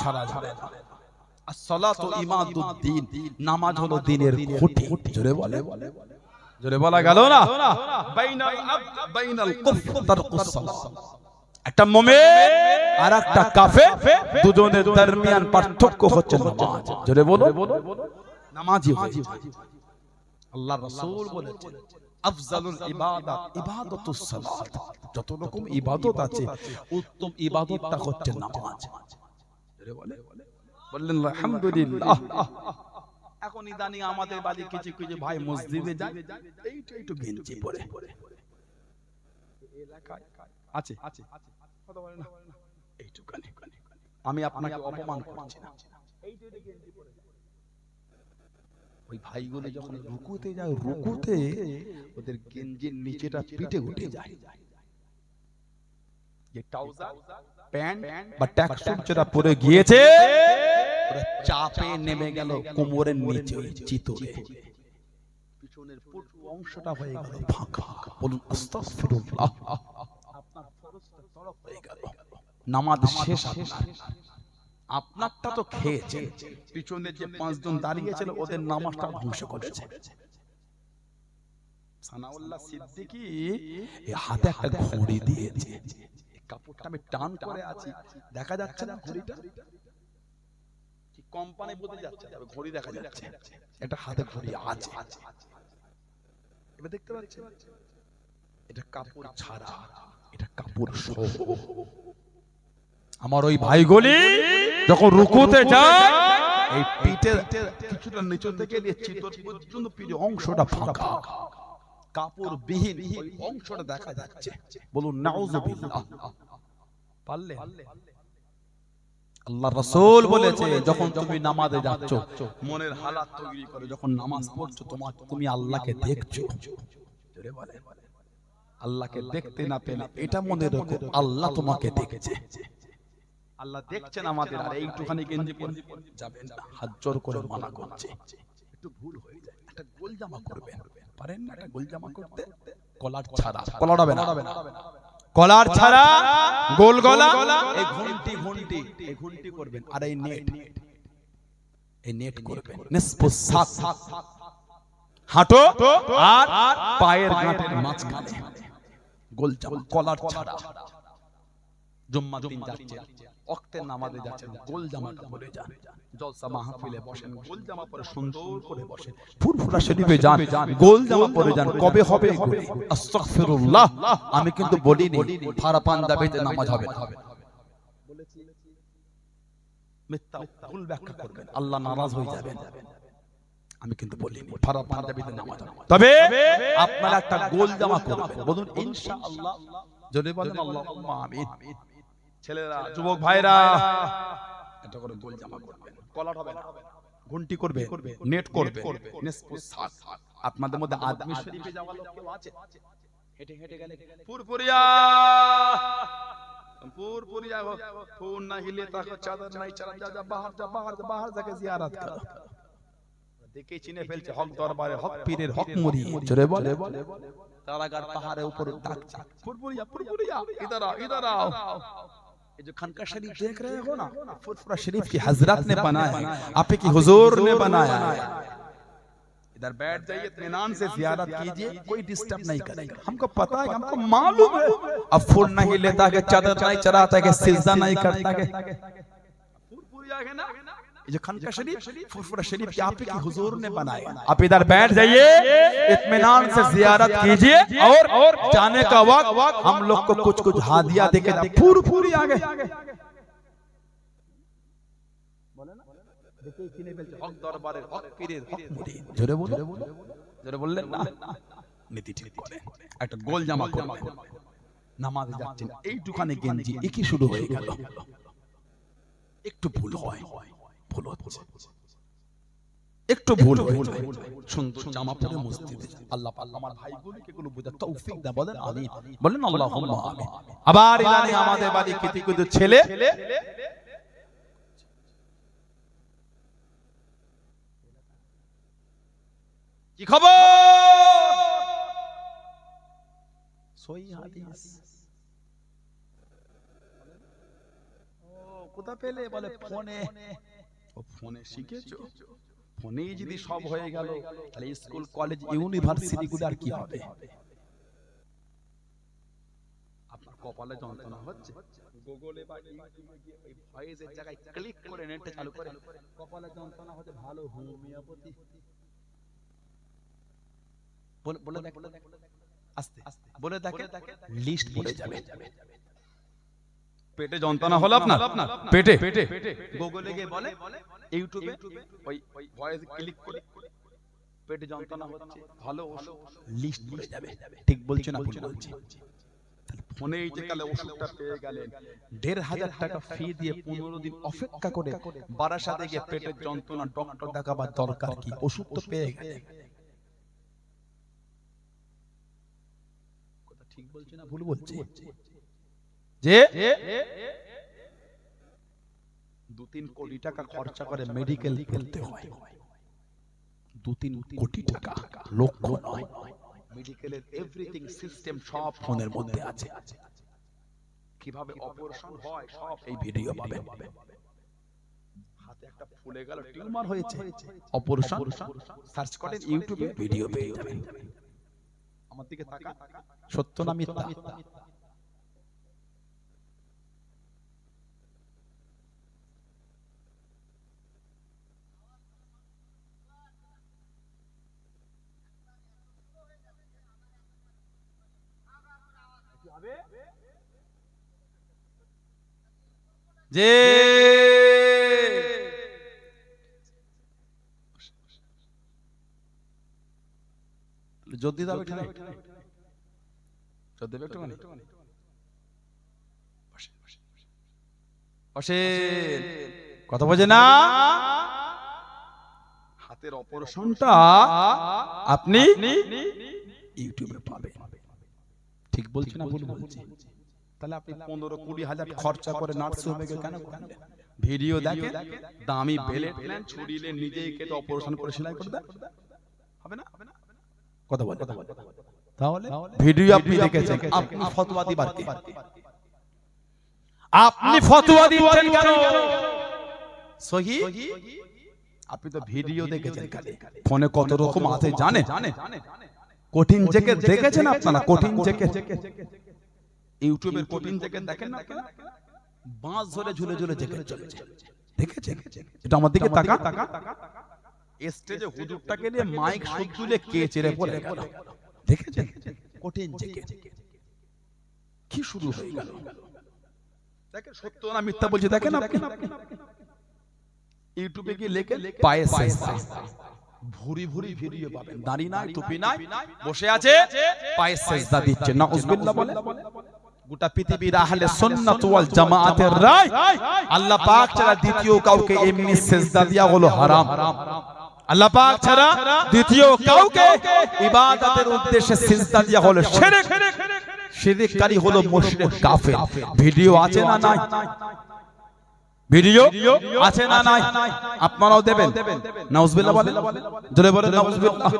ছাড়া যাবে না। আসসালাতু ইমাদুদ্দিন, নামাজ হলো দ্বীনের খুঁটি। জোরে বলে, জোরে বলা গেল না। বাইনাল আবদ বাইনাল কুফর তারকুস সালাত, একটা মুমিন আর একটা কাফের, দুজনের দরমিয়ান পার্থক্য হচ্ছে নামাজ। জোরে বলো, নামাজি হয়ে যান। আল্লাহর রাসূল বলেছেন আফজালুল ইবাদাত ইবাদাতুস সালাত, যত রকম ইবাদত আছে উত্তম ইবাদতটা হচ্ছে নামাজ। জোরে বললেন আলহামদুলিল্লাহ। এখন ইদানিং আমাদের বাড়ি কিছু কিছু ভাই মসজিদে যায়, এইটা একটু গেঞ্জি পরে এলাকায় আছে, কথা বলে না, এইটুখানি। আমি আপনাকে অপমান করছি না, এইটা গেঞ্জি পরে ওই ভাইগুলো যখন রুকুতে যায়, রুকুতে ওদের গেঞ্জির নিচেটা পিঠে উঠে যায়। যে ট্রাউজার, প্যান্ট বা ট্র্যাকস্যুট যেটা পরে গিয়েছে, ওরা চাপে নেমে গেল কোমরের নিচে চিতরে, পিছনের পুরো অংশটা হয়ে গেল ফাঁকা। বলুন আস্তাগফিরুল্লাহ। আপনার ফরজটা তরফ হয়ে গেল, নামাজ শেষ। আপনারটা তো খেয়েছে, পিছনে যে পাঁচজন দাঁড়িয়েছিল ওদের নামাজটা ধ্বংস করেছে। সানাউল্লাহ সিদ্দিকী এই হাতে একটা ঘড়ি দিয়েছে, এই কাপড়টা আমি টান করে আছি, দেখা যাচ্ছে না ঘড়িটা? কি কোম্পানি বলতে যাচ্ছে, ঘড়ি দেখা যাচ্ছে, একটা হাতে ঘড়ি আছে। এবার দেখতে পাচ্ছেন এটা কাপড় ছাড়া, এটা কাপড় সহ। আমার ওই ভাইগুলি যখন রুকুতে যায় এই পিঠের কিছুটা নিচু থেকে নিয়ে চিতর পর্যন্ত পিঠের অংশটা ফাঁকা, কাপড় বিহীন ওই অংশটা দেখা যাচ্ছে। বলুন নাউযুবিল্লাহ। পারলে আল্লাহ রাসূল বলেছে যখন তুমি নামাজে যাচ্ছ মনের হালাত তৈরি করে, যখন নামাজ পড়ছো তুমি আল্লাহকে দেখছো। জোরে বলেন, আল্লাহকে দেখতে না পেলে এটা মনে রাখো আল্লাহ তোমাকে দেখছে। আল্লাহ দেখছেন আমাদের, আর এইটুখানি গেঞ্জি পরে যাবেন না, হাত জোর করে মানা করছে। একটু ভুল হয়ে যায়, একটা গোল জামা করবেন, পারেন না একটা গোল জামা করতে? কলার ছাড়া, কলার হবে না, কলার ছাড়া গোল গলা, এই ঘন্টি ঘন্টি, এই ঘন্টি করবেন, আর এই নেট করবেন নিসফু সাক, হাঁটো আর পায়ের গাঁটের মাঝখানে গোল জামা, কলার ছাড়া। জুম্মা দিন যাচ্ছেন, ওয়াক্তের নামাজে যাচ্ছেন, গোল জামাটা পরে যান। জলসা মাহফিলে বসেন, গোল জামা পরে সুন্দর করে বসেন। ফুরফুরা শরীফে যান, গোল জামা পরে যান। কবে হবে? আস্তাগফিরুল্লাহ। আমি কিন্তু বলিনি ফারা পাঞ্জাবিতে নামাজ হবে না, বলেছি মিথ্যা ভুল ব্যাখ্যা করবেন, আল্লাহ নারাজ হয়ে যাবেন। আমি কিন্তু বলিনি ফারা পাঞ্জাবিতে নামাজ হবে, তবে আপনারা একটা গোল জামা করবেন। বলুন ইনশাআল্লাহ। যদি বলেন আল্লাহুম্মা আমিন। ছেলেরা, যুবক ভাইরা, এটা করে গোল জামা করবেন, কলার হবে না, ঘন্টি করবে, নেট করবে, নিসফু সাক। আপনাদের মধ্যে আদমি শরীফে যাওয়া লোক কেউ আছে? হেঁটে হেঁটে গেলে পুরপুরিয়া পুরপুরিয়া ফোন না হিলে তাকো চাদর নাই চলা, যা যা বাহার যা, বাহার যাকে জিয়ারত করো। দেখে চিনে ফেলছে হক দরবারে, হক পীরের হক মুরি। জোরে বলে, তারাগার পাহাড়ের উপর ডাকছে, পুরপুরিয়া পুরপুরিয়া, इधर आओ इधर आओ। ये जो खानका शरीफ देख रहे हो ना, फुरफुरा शरीफ की हजरत ने बनाया है, आप की हुजूर ने बनाया है। इधर बैठ जाइए, इत्मीनान से जियारत कीजिए, कोई डिस्टर्ब नहीं करेगा। हमको पता है, हमको मालूम है। अब फूल नहीं लेता के, चादर नहीं चढ़ाता के, सिजदा नहीं करता के, फुरफुरिया है ना। ये जो खानका शरीफ, फुरफुरा शरीफ की आप की हुजूर ने बनाया। आप इधर बैठ जाइए, इत्मीनान से जियारत कीजिए, और जाने का वक्त हम लोग को कुछ कुछ हादिया देके फुरफुरी आ गए। बोले ना, দেখে চিনে ফেলছে হক দরবারের, হক পীরের হক মুরিদ। জোরে বলো, জোরে বললেন না, নীতি ঠিক করে একটা গোল জামা করবেন। নামাজে যাচ্ছেন, এইটুখানি গেঞ্জি একই শুরু হয়ে গেল, একটু ভুল হয়, ভুল হচ্ছে, একটু ভুল হয়ে যায়, সুন্দর জামা পরে মসজিদে। আল্লাহ আমার ভাইগুলোকে কোনো বোঝার তৌফিক দেন, বলেন আমিন, বলেন আল্লাহুম্মা আমিন। আবার ইদানিং আমাদের বাড়ি কিছু কিছু ছেলে কি খবর, সহিহ হাদিস, ও কোথা পেলে? বলে ফোনে। ও ফোনে শিখেছো? ফোনেই যদি সব হয়ে গেল, তাহলে স্কুল কলেজ ইউনিভার্সিটি গুলো আর কি হবে? আপনার কপালে যন্ত্রণা হচ্ছে, গুগলে বা ইউটিউবে গিয়ে ওই ভয়েসের জায়গায় ক্লিক করে নেটে চালু করে, কপালে যন্ত্রণা হচ্ছে, ভালো হোমিওপ্যাথি বলে দেখ, আস্তে বলে দেখে, লিস্ট পড়ে যাবে। পেটে যন্ত্রণা হলো আপনার, পেটে গুগলে গিয়ে বলে, ইউটিউবে ওই ভয়েস ক্লিক করে পেটে যন্ত্রণা হচ্ছে, ভালো ওষুধ, লিস্ট পড়ে যাবে। ঠিক বলছি না ভুল বলছি? ফোনে এই যে কালে ওষুধটা পেয়ে গেলেন, ১,৫০০ টাকা ফি দিয়ে ১৫ দিন অপেক্ষা করে বারাসাতে গিয়ে পেটের যন্ত্রণা ডক্টর দেখাবার দরকার কি? ওষুধ তো পেয়ে গেলেন। কথা ঠিক বলছি না ভুল বলছি? যে ২-৩ কোটি টাকা খরচা করে মেডিকেল করতে হয়, ২-৩ কোটি টাকা, লক্ষ নয়। মেডিকেলের এভরিথিং সিস্টেম সব ফোনের মধ্যে আছে। কিভাবে অপারেশন হয় সব এই ভিডিও পাবেন। হাতে একটা ফুলে গেল, টিউমার হয়েছে, অপারেশন সার্চ করেন ইউটিউবে, ভিডিও পেয়ে যাবেন। আমার দিকে তাকান, সত্য না মিথ্যা? যে যদি দাও এটা যদি দেবে একটু মানে বসে কথা বোঝে না হাতের অপারেশনটা আপনি ইউটিউবে পাবেন ঠিক বলছি না ভুল বলছি তাহলে আপনি 15-20 হাজার খরচা করে নার্সিং হোমে কেন করলেন ভিডিও দেখে দামি বেলেট নেন ছুরিলে নিজেই কেটে অপারেশন করে সেলাই করে দেন হবে না কথা বল তাহলে ভিডিও আপনি দেখেছেন আপনি ফতোয়া দিবার কে আপনি ফতোয়া দিচ্ছেন কেন সহি আপনি তো ভিডিও দেখেছেন খালি ফোনে কত রকম আছে জানেন কঠিন জেকে দেখেছেন আপনারা কঠিন জেকে ইউটিউবের কঠিন জেকে দেখেন না আপনারা বাঁশ ধরে ঝুলে ঝুলে জেকে চলেছে দেখেছেন এটা আমার দিকে তাকা স্টেজে হুজুরটাকে নিয়ে মাইক সুদ তুলে কে চেড়ে পড়ে গেল দেখেছেন কঠিন জেকে কি শুরু হয়ে গেল দেখেন সত্য না মিথ্যা বলছে দেখেন আপনি ইউটিউবে গিয়ে লেখে পায়ে সেজদা ভুরি ভুরি ভিডিও পাবেন দাড়ি নাই টুপি নাই বসে আছে পায়ে সেজদা দিচ্ছে নাউজুবিল্লাহ বলে গোটা পৃথিবীর আহলে সুন্নাত ওয়াল জামাআতের রায় আল্লাহ পাক ছাড়া দ্বিতীয় কাউকে এমনি সেজদা দেয়া হলো হারাম আল্লাহ পাক ছাড়া দ্বিতীয় কাউকে ইবাদতের উদ্দেশ্যে সিজদা দেয়া হলো শিরক শিরককারী হলো মুশরিক কাফের ভিডিও আছে না নাই ভিডিও আছে না নাই আপনারাও দেবেন নাউজুবিল্লাহ বলেন জোরে বলেন নাউজুবিল্লাহ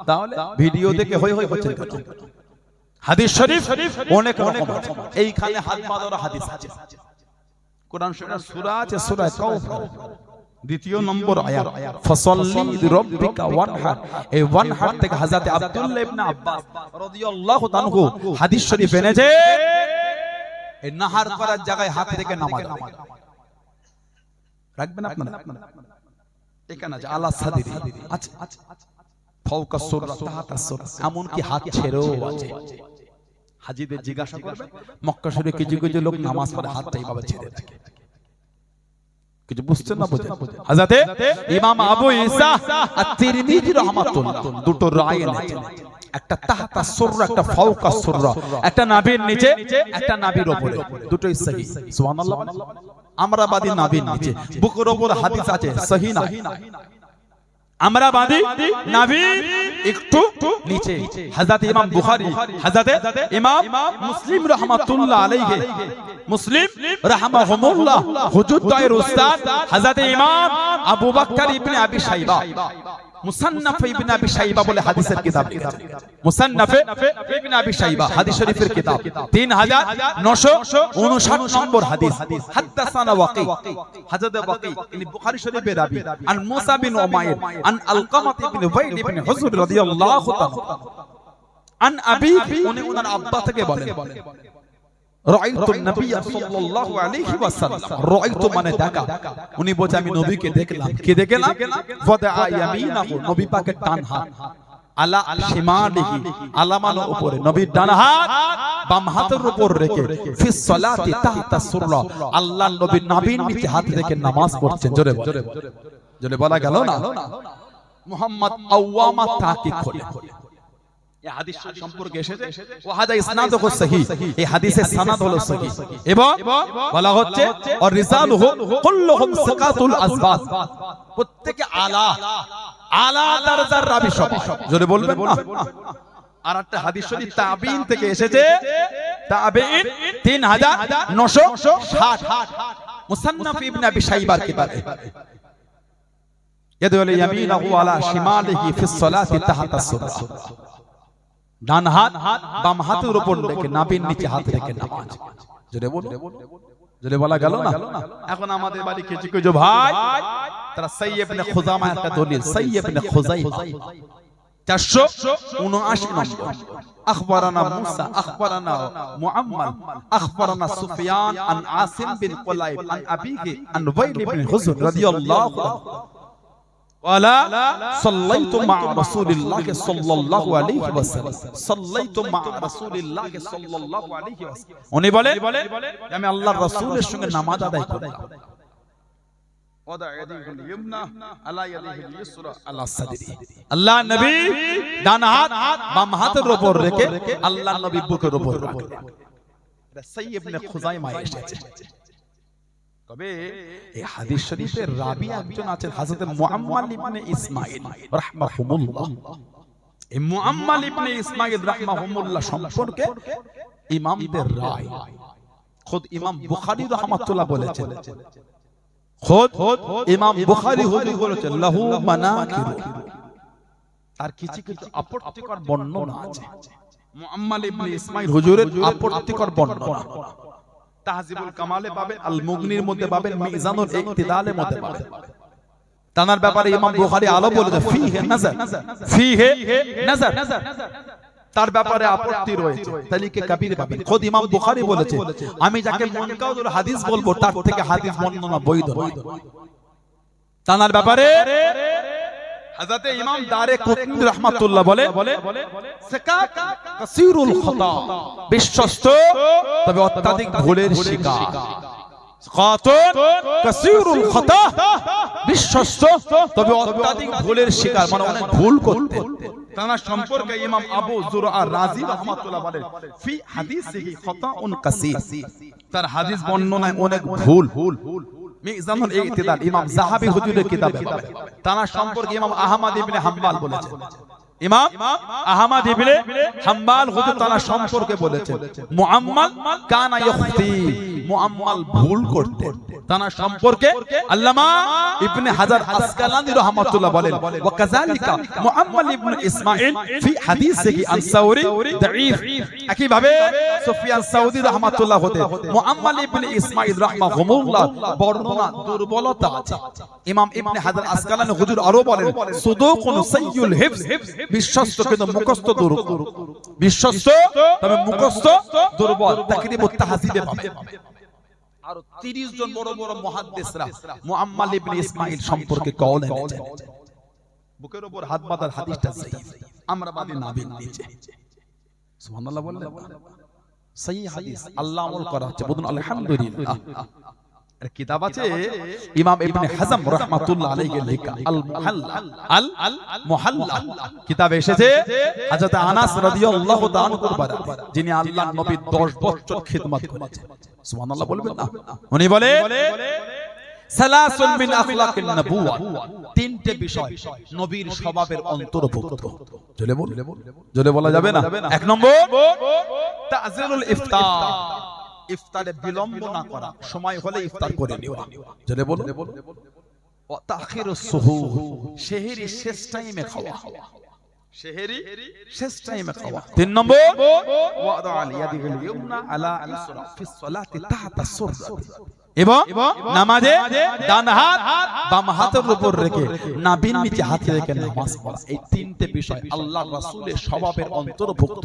তাহলে ভিডিও দেখে হই হই হচ্ছে কেন হাদিস শরীফ অনেক রকম আছে এইখানে হাত বাঁধার হাদিস আছে কোরআন শরীফের সূরা আছে সূরা কাউসার দ্বিতীয় নম্বর আয়াত ফাসাল্লি লিরাব্বিকা ওয়ানহার এই ওয়ানহার থেকে হযরত আব্দুল্লাহ ইবনে আব্বাস রাদিয়াল্লাহু তাআলা হাদিস শরীফ এনেছে এই নাহার করার জায়গায় হাত রেখে নামাজ রাখবেন আপনারা এখানে আছে আলা সাদরি আচ্ছা ফাওকা সুররা তাহাতা সুররা এমন কি হাত ছেড়েও আছে হাজীদের জিজ্ঞাসা করবে মক্কা শরীফে কিছু কিছু লোক নামাজ পড়ে হাতটা এইভাবে ছেড়ে থাকে কিছু বুঝছেন না বুঝেন হযরতে ইমাম আবু ঈসা আত-তিরমিজি রাহমাতুল্লাহ দুটো রায় এনেছেন একটা তাহাতা সুররা একটা ফাওকা সুররা একটা নাভির নিচে একটা নাভির উপরে দুটোই সহিহ সুবহানাল্লাহ আমরা বাদী নাভির নিচে বুকের উপর হাদিস আছে সহিহ না আমরা বাদী নাভির একটু নিচে হযরত ইমাম বুখারী হযরত ইমাম মুসলিম রাহমাতুল্লাহ আলাইহি মুসলিম রাহমাহুমুল্লাহ হুজুর তায়ের উস্তাদ হযরত ইমাম আবু বকর ইবনে আবি শাইবা মুসান্নাফ ইবনে আবি শাইবা বলে হাদিসের কিতাব লিখেছেন মুসান্নাফ ইবনে আবি শাইবা হাদিস শরীফের কিতাব 3959 নম্বর হাদিস হাদাসানা ওয়াকি হযরত ওয়াকি ইনি বুখারী শরীফের রাবী আন মুসা বিন উমাইর আন আলকামাত ইবনে ওয়াইল ইবনে হুজর রাদিয়াল্লাহু তাআলা আন আবি উনি ওনার আব্বা থেকে বলেন রাআইতু নবী সাল্লাল্লাহু আলাইহি ওয়াসাল্লাম রাআইতু মানে দেখা উনি বলে আমি নবীকে দেখলাম কি দেখলাম ওয়াদা ইয়ামিনাহু নবী পাকের ডান হাত আলা শিমালিহি আলামার উপরে নবীর ডান হাত বাম হাতের উপর রেখে ফি সালাতি তাহতা সুররা আল্লাহর নবীর নাভির নিচে হাত রেখে নামাজ পড়ছেন জোরে জোরে বলা গেল না মুহাম্মদ আওয়ামা তাহকিক করে এই হাদিস সম্পর্কে এসেছে ওয়া হাদা ইসনাদুহু সহিহ এই হাদিসের সনদ হলো সহিহ এবং বলা হচ্ছে আর রিজালুহু কুল্লুহুম সিকাতুল আসবাত প্রত্যেককে আলা দরজার রাবী সব জোরে বলবেন না আর একটা হাদিস শরীফ তাবিঈন থেকে এসেছে তাবিঈন 3960 মুসান্নাফ ইবনে আবি শাইবার কিতাবে ইয়াদুল ইয়ামিনাহু আলা শিমালিহি ফিস সালাতি তাহতা সুররা ডান হাত বাম হাতের উপর রেখে নাভির নিচে হাত রেখে নামাজ জোরে বল জোরে বলা গেল না এখন আমাদের বাড়ি কিছু কিছু ভাই তারা সাইয়্য ইবনে খুজামা একটা দলিল সাইয়্য ইবনে খুজাইমা 479 নম্বর اخبرنا موسى اخبرنا معمر اخبرنا سفيان عن عاصم بن قليب عن ابيه عن ويل بن حزن رضي الله عنه ওয়ালা সাল্লাইতু মা রাসূলিল্লাহ সাল্লাল্লাহু আলাইহি ওয়াসাল্লাম সাল্লাইতু মা রাসূলিল্লাহ সাল্লাল্লাহু আলাইহি ওয়াসাল্লাম উনি বলে আমি আল্লাহর রাসূলের সঙ্গে নামাজ আদায় করলাম আল্লাহ নবী ডান হাত বাম হাতের উপর রেখে আল্লাহ নবী বুকের উপর রাখলেন এটা সহিহ ইবনে খুজাইমা এসেছে তবে এই হাদিস শরীফের রাবী একজন আছেন হযরত মুআম্মাল ইবনে ইসমাঈল রাহমাহুল্লাহ এই মুআম্মাল ইবনে ইসমাঈল রাহমাহুল্লাহ সম্পর্কে ইমামদের রায় খুদ ইমাম বুখারী রাহমাতুল্লাহ বলেছেন খুদ ইমাম বুখারী হুজুর বলেছেন লাহু মানাকির তার কিছু কিছু আপত্তিকর বর্ণনা আছে মুআম্মাল ইবনে ইসমাঈল হুজুরের আপত্তিকর বর্ণনা তাহজিবুল কামালে পাবেন আল মুগনির মধ্যে পাবেন মিজানুল ইকতিদালের মধ্যে পাবেন তানার ব্যাপারে ইমাম বুখারী আলো বলেছে ফিহে নাযার তার ব্যাপারে আপত্তি রয়েছে তালিকে কবির পাবেন খুদ ইমাম বুখারী বলেছে আমি যাকে মুনকারুল হাদিস বলবো তার থেকে হাদিস বর্ণনা বৈধ নয় তানার ব্যাপারে হযরত ইমাম দারে কুতনি রাহমাতুল্লাহ বলে সিকাত কাসীরুল খাতা বিশ্বস্ত তবে অত্যাধিক ভুলের শিকার সিকাতুন কাসীরুল খাতা বিশ্বস্ত তবে অত্যাধিক ভুলের শিকার মানে অনেক ভুল করতে তার সম্পর্কে ইমাম আবু যুরআ রাজি রাহমাতুল্লাহ বলেন ফি হাদিসিহি খাতাউন কাসীর তার হাদিস বর্ণনায় অনেক ভুল মিজানুল ইকতিদাল ইমাম যাহাবী হুজুরের কিতাবে তার সম্পর্কে ইমাম আহমদ ইবনে হাম্বাল বলেছেন ইমাম আহমদ ইবনে হাম্বাল হুজুর তার সম্পর্কে বলেছেন মুআম্মাল কানা ইখতি মুআম্মাল ভুল করতেন তার সম্পর্কে আল্লামা ইবনে হাজার আসকালানি রাহমাতুল্লাহ বলেন ওয়া কাযালিকা মুআম্মাল ইবনে ইসমাঈল ফি হাদিসিহি আন সাউরি দাঈফ একই ভাবে সুফিয়ান সাউদি রাহমাতুল্লাহ হতে মুআম্মাল ইবনে ইসমাঈল রাহমাহুল্লাহ বর্ণনা দুর্বলতা আছে ইমাম ইবনে হাজার আসকালানি হুজুর আরো বলেন সুদুকুন সাইয়ুল হিফজ বিশ্বস্ত কিন্তু মুখস্থ দুর্বল বিশ্বস্ত তবে মুখস্থ দুর্বল তাকরিবুত তাহজিবে পাবে আর 30 জন বড় বড় মুহাদ্দিসরা মুআম্মাল ইবনে ইসমাঈল সম্পর্কে কওল এনেছেন বুকের উপর হাত বাঁধার হাদিসটা সহিহ আমরা বাদী নাবিল নিচে সুবহানাল্লাহ বললেন সহিহ হাদিস আল্লাহ আমল করা হচ্ছে বলুন আলহামদুলিল্লাহ এর কিতাব আছে ইমাম ইবনে হাজম রাহমাতুল্লাহ আলাইহি লেখা আল মুহাল্লা কিতাবে এসেছে হযরত আনাস রাদিয়াল্লাহু তাআলা বলেন যিনি আল্লাহর নবীর 10 বছর খিদমত করেছেন সুবহানাল্লাহ বলবেন না উনি বলে সালাসুন মিন আখলাকিন নবুওয়া তিনটে বিষয় নবীর স্বভাবের অন্তর্ভুক্ত জলে বলা যাবে না এক নম্বর তা'জিলুল ইফতার ইফতারে বিলম্ব না করা সময় হলে ইফতার করে নেওয়া জলে বলো ওয়া তাখিরুস সুহুর সেহরি শেষ টাইমে খাওয়া সেহরি শেষ টাইমে খাওয়া তিন নম্বর ওয়াদা আল ইয়াদিল ইউমনা আলা ইসরা ফিস সালাতি তাহতা সুররা এবং নামাজে ডান হাত বাম হাতের উপর রেখে নাভির নিচে হাত রেখে নামাজ পড়া এই তিনটে বিষয় আল্লাহর রাসূলের স্বভাবের অন্তর্ভুক্ত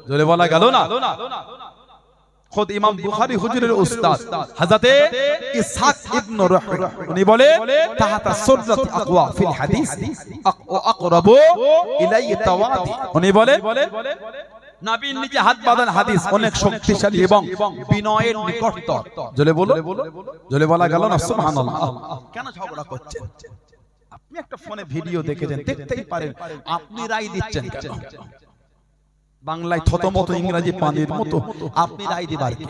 জোরে বলা গেল না খুদ ইমাম বুখারী হুজুরের উস্তাদ হযরত ইসহাক ইবনে রাহওয়া উনি বলে তাহাতা সুররাত আকওয়া ফিল হাদিস আকরাবু ইলাইহি তাওয়াদি উনি বলে নবীর নিচে হাত বাঁধার হাদিস অনেক শক্তিশালী এবং বিনয়ের নিকটতর জলে বলা গেল না সুবহানাল্লাহ কেন ঝগড়া করছেন আপনি একটা ফোনে ভিডিও দেখেছেন দেখতেই পারেন আপনি রায় দিচ্ছেন কেন বাংলায় থতমত ইংরেজি পানির মতো আপনি রায় দিবার কি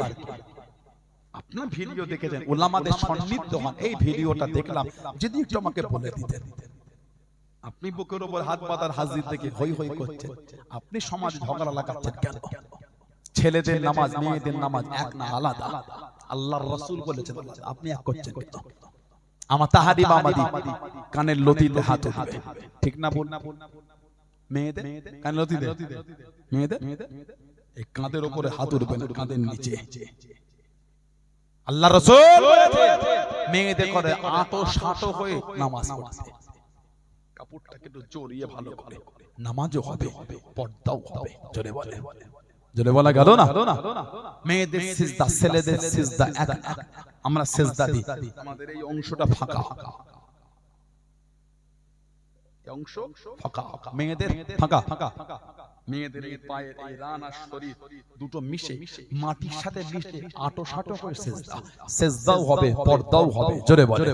আপনার ভিডিও দেখেছেন উলামাদের সন্নিধ্য হন এই ভিডিওটা দেখলাম যদি একটু আমাকে বলে দিতেন আপনি বুকের উপর হাত বাঁধার হাজির থেকে হই হই করছেন আপনি সমাজ ঝগড়া লাগাচ্ছেন কেন ছেলেদের নামাজ মেয়েদের নামাজ এক না আলাদা আল্লাহর রাসূল বলেছেন আপনি এক করছেন কেন আমার তাহারি মামাদি কানের লতিতে হাত উঠবে ঠিক না বল মেয়েদের কানের লতিতে মেয়েদের এই কাঁধের উপরে হাত উঠবে না কাঁধের নিচে আল্লাহর রাসূল বলেছেন মেয়েদের করে আটো শাটো হয়ে নামাজ পড়তে কাপড়টাকে একটু জড়িয়ে ভালো করে নামাজও হবে পর্দাও হবে জোরে বলা গেল না মেয়েদের সিজদা ছেলেদের সিজদা এক আমরা সিজদা দিই আমাদের এই অংশটা ফাঁকা অংশ ফাঁকা, মেয়েদের ফাঁকা, মেয়েদের এই পায়ের এই রান আর শরীর দুটো মিশে মাটির সাথে মিশে আটো সাটো করে সেজদা, সেজদাও হবে পর্দাও হবে। জোরে বলে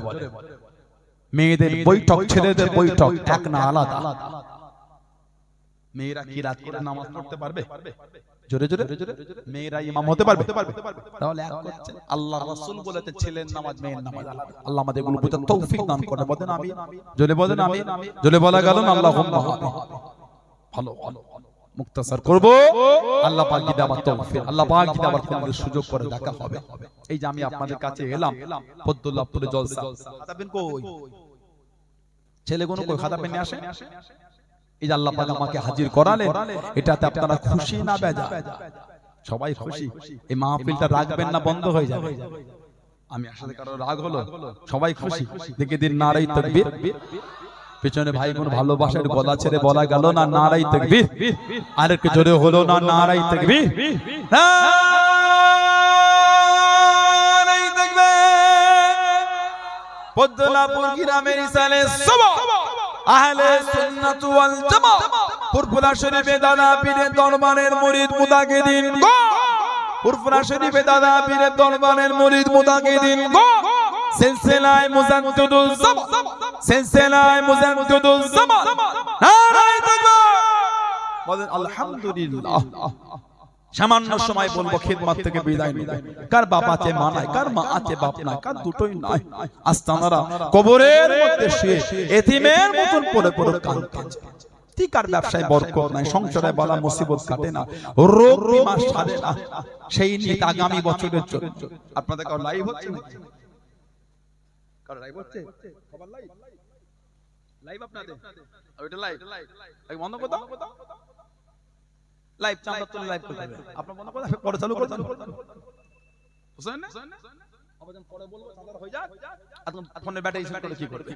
মেয়েদের বৈঠক ছেলেদের বৈঠক এক না আলাদা। মেয়েরা কি রাত করে নামাজ পড়তে পারবে? জোরে জোরে মেয়েরা ইমাম হতে পারবে? তাহলে এক করছেন আল্লাহ রাসূল বলেতে ছেলের নামাজ মেয়ের নামাজ আলাদা। আল্লাহ আমাদের এগুলো বোঝার তৌফিক দান করে। বলেন আমিন। জোরে বলেন আমিন। জোরে বলা গেল না আল্লাহুম্মা আমিন। ভালো ভালো মুক্তাসার করব, আল্লাহ পাক যদি আমার তৌফিক, আল্লাহ পাক যদি আমার কোন সুযোগ করে দেখা হবে। এই যে আমি আপনাদের কাছে এলাম ফদ্দুল্লাহপুরে জলসা, খাতা পেন কই? ছেলেগুলো কই খাতা পেন নিয়ে আসে? এই যে আল্লাহ পাক আমাকে হাজির করালেন, এটাতে আপনারা খুশি না বেজা? সবাই খুশি। এই মাহফিলটা রাখবেন না বন্ধ হয়ে যাবে? আমি আসলে কারো রাগ হলো? সবাই খুশি। দেখে দিন নারাই তাকবীর। পেছনে ভাই বোন ভালোবাসার গলা ছেড়ে বলা গেল না নারাই তাকবীর? আর একটু জোরে হলো না নারাই তাকবীর? নারাই তাকবীর। পদ্মলাপুর গ্রামের ইসালে সবা আহলে সুন্নাত ওয়াল জামাত ফুরফুরা শরীফে দাদা পীরের দরবারের মুরিদ মুতাকিদিন গো, ফুরফুরা শরীফে দাদা পীরের দরবারের মুরিদ মুতাকিদিন গো, সিলসিলায়ে মুজাদ্দিদুল জামান, সিলসিলায়ে মুজাদ্দিদুল জামান। নারায়ে তাকবীর। বলেন আলহামদুলিল্লাহ। সামান্য সময় বলবো খিদমত থেকে বিদায় নিব। কার বাপ আছে মা নাই, কার মা আছে বাপ নাই, কার দুটোই নাই। আস্তানারা কবরের মধ্যে শুয়ে এতিমের মতন পড়ে পড়ে কাঁদছে। টিকার ব্যবসায় বরকত নাই, সংসারে বালা মুসিবত কাটে না, রোগ বিমা সারে না। সেই নিয়ে আগামী বছরের জন্য আপনাদের কার লাইভ হচ্ছে নাকি? কার লাইভ হচ্ছে? খবর লাইভ? লাইভ আপনাদের? ওইটা লাইভ? এই বন্ধ করো দাও। লাইভ চাঁদা তুলে লাইভ করতে হবে। আপনারা বন্ধ করে পরে চালু করে দেন। বুঝছেন না? আবার যখন পরে বলবো চাঁদা হয়ে যাক, আর ফোনে ব্যাটারি সেট করে কি করবে?